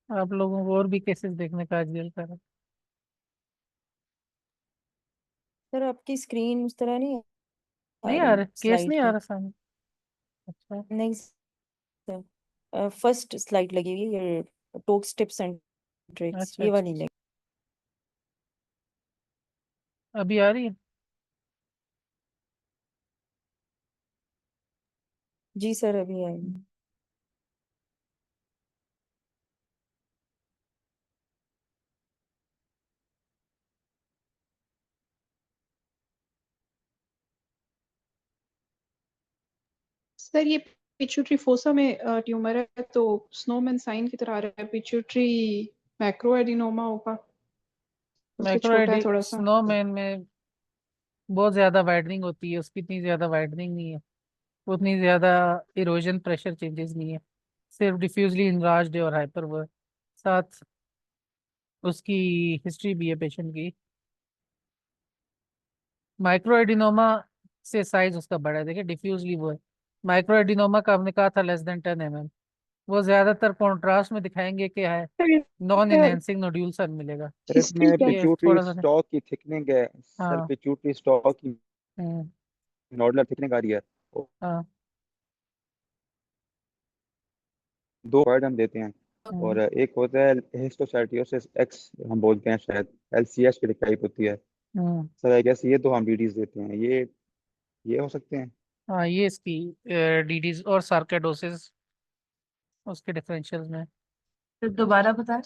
आप लोगों को और भी केसेस देखने का आज दिल करा। सर आपकी स्क्रीन उस तरह नहीं आ नहीं आ रही रहे केस स्लाइड नहीं आ पे। रहा सामने। अच्छा नहीं सर, फर्स्ट स्लाइड लगी हुई है ये, टोक्स टिप्स एंड ट्रिक्स, अच्छा ये अच्छा वाली लगी। अभी आ रही है। जी सर अभी आई। सर ये पिट्यूटरी फोसा में ट्यूमर है तो स्नोमैन साइन की तरह आ रहा है, पिट्यूटरी मैक्रो एडिनोमा होगा, उससे छोटा है थोड़ा सा। स्नोमैन में बहुत ज्यादा वाइडनिंग होती है, उसकी इतनी ज्यादा वाइडनिंग नहीं है, उतनी ज्यादा इरोजन प्रेशर चेंजेस नहीं है, सिर्फ डिफ्यूजली इनलार्ज्ड है और हाइपर वो है। साथ उसकी हिस्ट्री भी है पेशेंट की। माइक्रो एडिनोमा से साइज उसका बड़ा है, देखिए डिफ्यूजली वो है। माइक्रो एडिनोमा का हमने कहा था less than 10 mm, वो ज्यादातर कॉन्ट्रास्ट में दिखाएंगे कि है नॉन इनहेंसिंग नोड्यूल सन मिलेगा। सर इसमें ये पिट्यूटरी थोड़ा सा स्टॉक की थिकनिंग है सर, हाँ पिट्यूटरी स्टॉक की हम्म, नोडुलर थिकनिंग आ रही है। और हाँ दो वर्ड हम देते हैं, और हम्म, एक होता है हिस्टोसाइटोसिस एक्स, हम बोलते हैं शायद एलसीएस की टाइप होती है। हम्म, सर आई गेस ये दो हम डीडीज देते हैं, ये हो सकते हैं। हाँ ये इसकी डीडीज और सार्केडोसिस उसके डिफरेंशियल्स में। फिर दोबारा बता।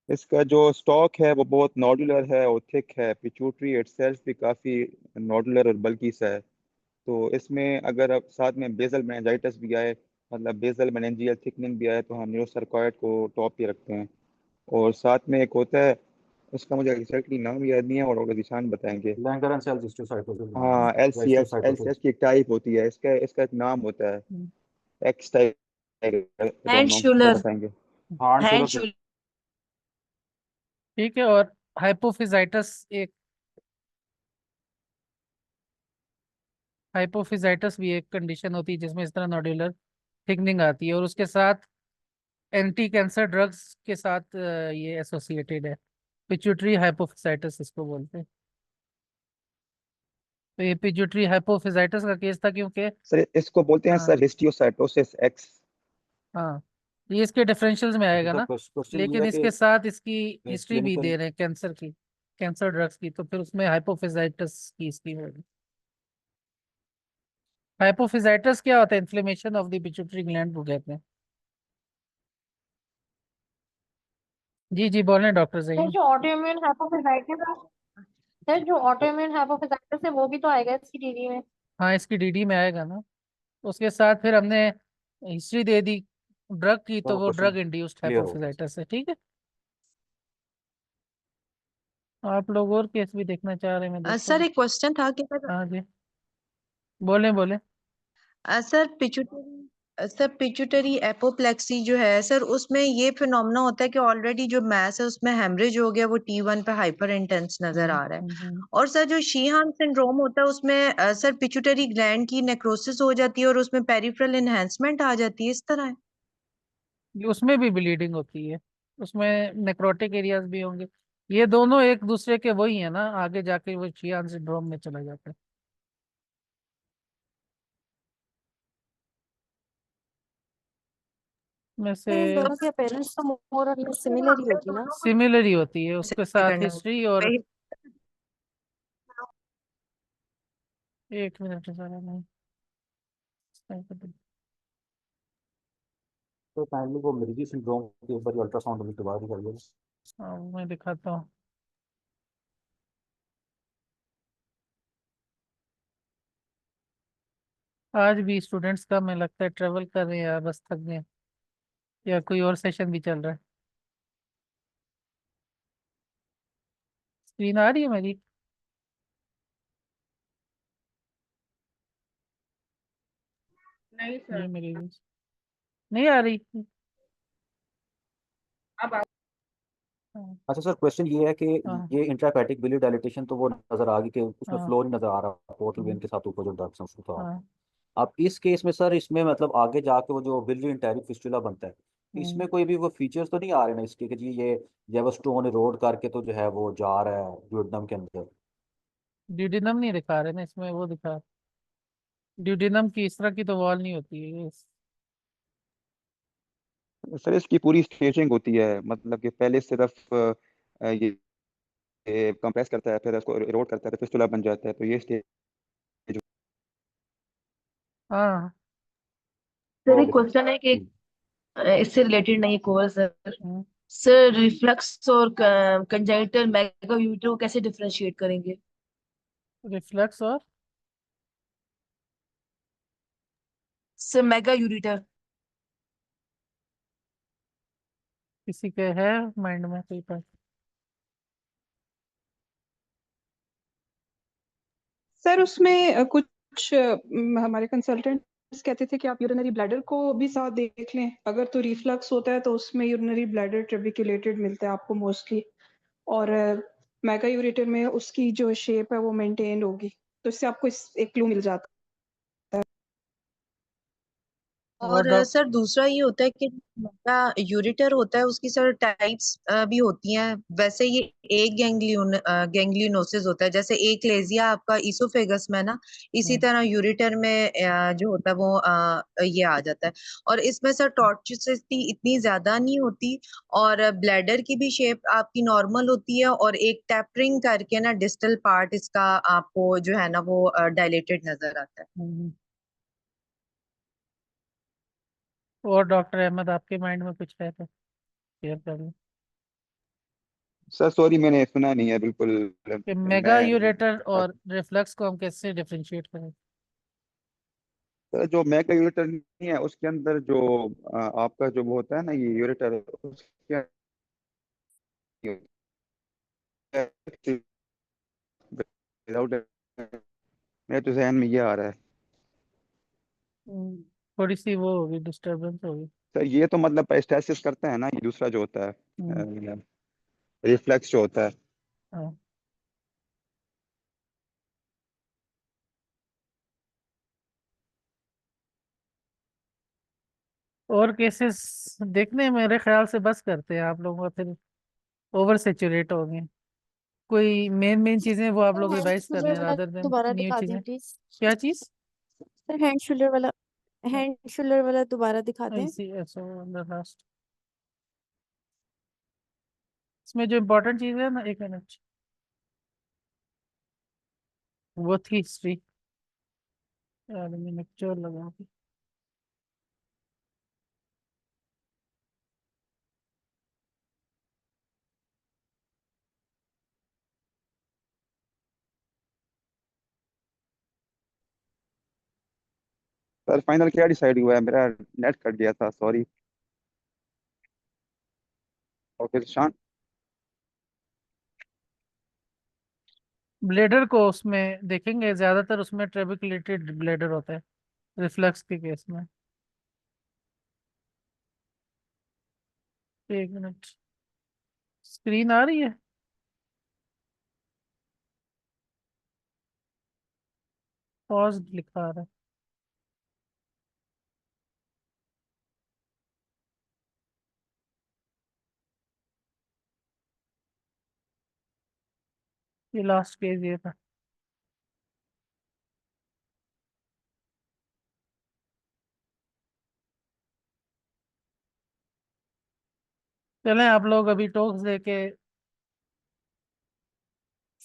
इसका जो स्टॉक है वो बहुत नॉडुलर है और थिक है, पिट्यूटरी इटसेल्फ भी काफ़ी नॉडुलर और बल्की सा है। तो इसमें अगर अब साथ में बेसल मेनिंजाइटिस भी आए, मतलब बेसल मेनिंजियल थिकनिंग भी आए, तो हम न्यूरोसर्कॉइड को टॉप पे रखते हैं। और साथ में एक होता है, उसका मुझे एग्जैक्टली नाम याद नहीं है और डॉक्टर निशान बताएंगे। लैंगरहन सेल्स हिस्टोसाइटोसिस नाम है, हाँ या एलसीएस, हिस्टोसाइटोसिस। एलसीएस की एक टाइप होती है, इसका इसका एक नाम होता है hmm, X type, I don't hand know, तो शूलर, बताएंगे। Heart hand shoulder. शूलर। ठीक है। और हाइपोफिजाइटस एक हाइपोफिजाइटस भी एक कंडीशन होती है जिसमें इस तरह नोड्यूलर थिकनिंग आती है, और उसके साथ एंटी कैंसर ड्रग्स के साथ ये एसोसिएटेड है। पिट्यूटरी हाइपोफिजाइटिस इसको बोलते हैं। तो ये पिट्यूटरी हाइपोफिजाइटिस का केस था क्योंकि सर इसको बोलते हैं हाँ सर हिस्टियोसाइटोसिस एक्स। हाँ ये इसके डिफरेंशियल्स में आएगा तो ना, क्वेश्चन ये लेकिन है इसके कि साथ इसकी हिस्ट्री भी क्लिनिकल दे रहे हैं कैंसर की, कैंसर ड्रग्स की, तो फिर उसमें हाइपोफिजाइटिस की इसकी होगी। हाइपोफिजाइटिस क्या होता है? Inflammation of the pituitary gland को कहते हैं। जी जी बोलें डॉक्टर सर सही। जो ऑटोइम्यून हाइपोफिजाइटिस है, सर जो ऑटोइम्यून हाइपोफिजाइटिस है वो भी तो आएगा इसकी डीडी में। हाँ इसकी डीडी में आएगा ना, उसके साथ फिर हमने हिस्ट्री दे दी ड्रग की, तो तो वो क्वेश्चन ड्रग इंड्यूस्ड क्लियर हो गया। हाइपोफिजाइटिस है। ठीक है, आप लोग और केस भी देखना चाह रहे हैं, मैं देखता सर हूँ। एक क्वेश्चन था कि हाँ जी बोलें बोलें। सर पिट्यूटरी एपोप्लेक्सी जो है सर, उसमें ये फिनोमेना होता है कि ऑलरेडी जो मैस है उसमें हेमरेज हो गया, वो T1 पे हाइपर इंटेंस नजर आ रहा है। और सर जो शीहान सिंड्रोम होता है उसमें सर पिट्यूटरी ग्लैंड की नेक्रोसिस हो जाती है और उसमें पेरिफेरल एनहांसमेंट आ जाती है, इस तरह है। उसमें भी ब्लीडिंग होती है, उसमें नेक्रोटिक एरियाज भी होंगे। ये दोनों एक दूसरे के वही है ना, आगे जाके वो चियान सिंड्रोम में चला जाता है। में से सर इन दोनों के अपेयरेंस तो मोर और लेस सिमिलर ही होगी ना। सिमिलर ही होती है, उसके साथ करना हिस्ट्री और वही। एक मिनट जरा मैं तो काइंडली वो मिर्गी सिंड्रोम के ऊपर अल्ट्रासाउंड अभी दोबारा ही करिए। हाँ, मैं दिखाता हूँ। आज भी स्टूडेंट्स का मैं लगता है ट्रेवल कर रहे हैं या बस थक गए, या कोई और सेशन भी चल रहा है। स्क्रीन आ रही है मेरी? नहीं ये सर। मेरी नहीं आ रही। अब आप हाँ अच्छा सर क्वेश्चन ये है कि हाँ ये इंट्रापैटिक बिली डायलिटेशन तो वो नजर आ गई कि उसमें हाँ फ्लो नहीं नजर आ रहा पोर्टल वेन हम्म, के साथ ऊपर जो डक्ट्स हैं उसको, तो हाँ अब इस केस में सर इसमें मतलब आगे जाके वो जो विल्री इंटेरिक फिस्टुला बनता है, इसमें कोई भी वो फीचर्स तो नहीं आ रहे ना इसके कि जी ये जब वो स्टोन रोड करके तो जो है वो जा रहा है ड्यूडेनम के अंदर। ड्यूडेनम नहीं दिखा रहे ना इसमें, वो दिखा ड्यूडेनम की इस तरह की तो वॉल नहीं होती है ये। सर इसकी पूरी स्टेजिंग होती है, मतलब कि पहले सिर्फ ये कंप्रेस करता है, फिर उसको इरोड करता है, तो फिस्टुला बन जाता है, तो ये स्टेज हाँ। सर एक क्वेश्चन है कि इससे रिलेटेड नहीं कोर्स सर। सर रिफ्लक्स और कंजाइटल मेगायूरेटर को कैसे डिफरेंशिएट करेंगे? रिफ्लेक्स और सर मेगायूरेटर किसी के है माइंड में कोई बात? सर उसमें कुछ हमारे कंसल्टेंट्स कहते थे कि आप यूरिनरी ब्लैडर को भी साथ देख लें, अगर तो रिफ्लक्स होता है तो उसमें यूरिनरी ब्लैडर ट्रेबिक्युलेटेड मिलता है आपको मोस्टली, और मेगा यूरेटर में उसकी जो शेप है वो मेंटेन होगी, तो इससे आपको एक क्लू मिल जाता है। और सर दूसरा ये होता है कि यूरिटर होता है उसकी सर टाइप्स भी होती हैं। वैसे ये एक गैंग्लियोनोसिस होता है, जैसे एक लेजिया आपका इसोफेगस में ना, इसी तरह यूरिटर में जो होता है वो ये आ जाता है। और इसमें सर टॉर्चोसिटी इतनी ज्यादा नहीं होती, और ब्लैडर की भी शेप आपकी नॉर्मल होती है, और एक टैपरिंग करके ना डिस्टल पार्ट इसका आपको जो है ना वो डायलेटेड नजर आता है। और डॉक्टर अहमद आपके माइंड में कुछ है तो शेयर कर लें सर सॉरी मैंने सुना नहीं है बिल्कुल। कि मेगा मैं यूरेटर और रिफ्लेक्स को हम कैसे डिफरेंशिएट करें। सर जो मैक का यूरेटर नहीं है उसके अंदर जो आपका जो वो होता है ना ये यूरेटर, उसके विदाउट, मेरे तो जहन में ये आ रहा है। थोड़ी सी वो होगी, डिस्टरबेंस होगी। सर ये तो मतलब पेरिस्टालसिस करते हैं ना, ये दूसरा जो होता है रिफ्लेक्स जो होता है। हाँ। और केसेस देखने मेरे ख्याल से बस करते हैं आप लोग, और फिर ओवर सेचुरेट हो गए। कोई मेन चीजें वो आप लोग हैंड रिवाइज कर शोल्डर लें वाला रादर देन दोबारा न्यू दिखा चीजें। दें प्लीज। क्या चीज? सर हैंड शोल्डर वाला दोबारा दिखा दें। लास्ट इसमें जो इम्पोर्टेंट चीज है ना, एक मिनट, वो थी हिस्ट्री। यार मैंने चोर लगा दी। सर फाइनल क्या डिसाइड हुआ है? मेरा नेट कट गया था, सॉरी। ओके शान। ब्लेडर को उसमें देखेंगे, ज्यादातर उसमें ट्रेबिकुलेटेड ब्लेडर होता है रिफ्लेक्स के केस में। एक मिनट, स्क्रीन आ रही है? पॉज लिखा आ रहा है। ये लास्ट केस ये था। चलें आप लोग अभी टॉक्स देके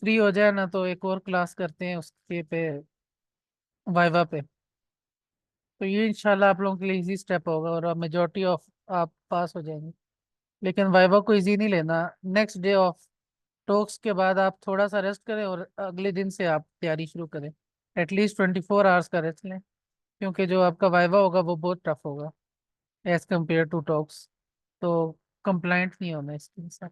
फ्री हो जाए ना, तो एक और क्लास करते हैं उसके पे, वाइवा पे। तो ये इंशाल्लाह आप लोगों के लिए इजी स्टेप होगा और मेजोरिटी ऑफ आप पास हो जाएंगे। लेकिन वाइवा को इजी नहीं लेना। नेक्स्ट डे ऑफ टॉक्स के बाद आप थोड़ा सा रेस्ट करें और अगले दिन से आप तैयारी शुरू करें। एटलीस्ट 24 आवर्स का रेस्ट लें, क्योंकि जो आपका वाइवा होगा वो बहुत टफ होगा एज कम्पेयर टू टॉक्स। तो कंप्लाइंट नहीं होना इसके साथ।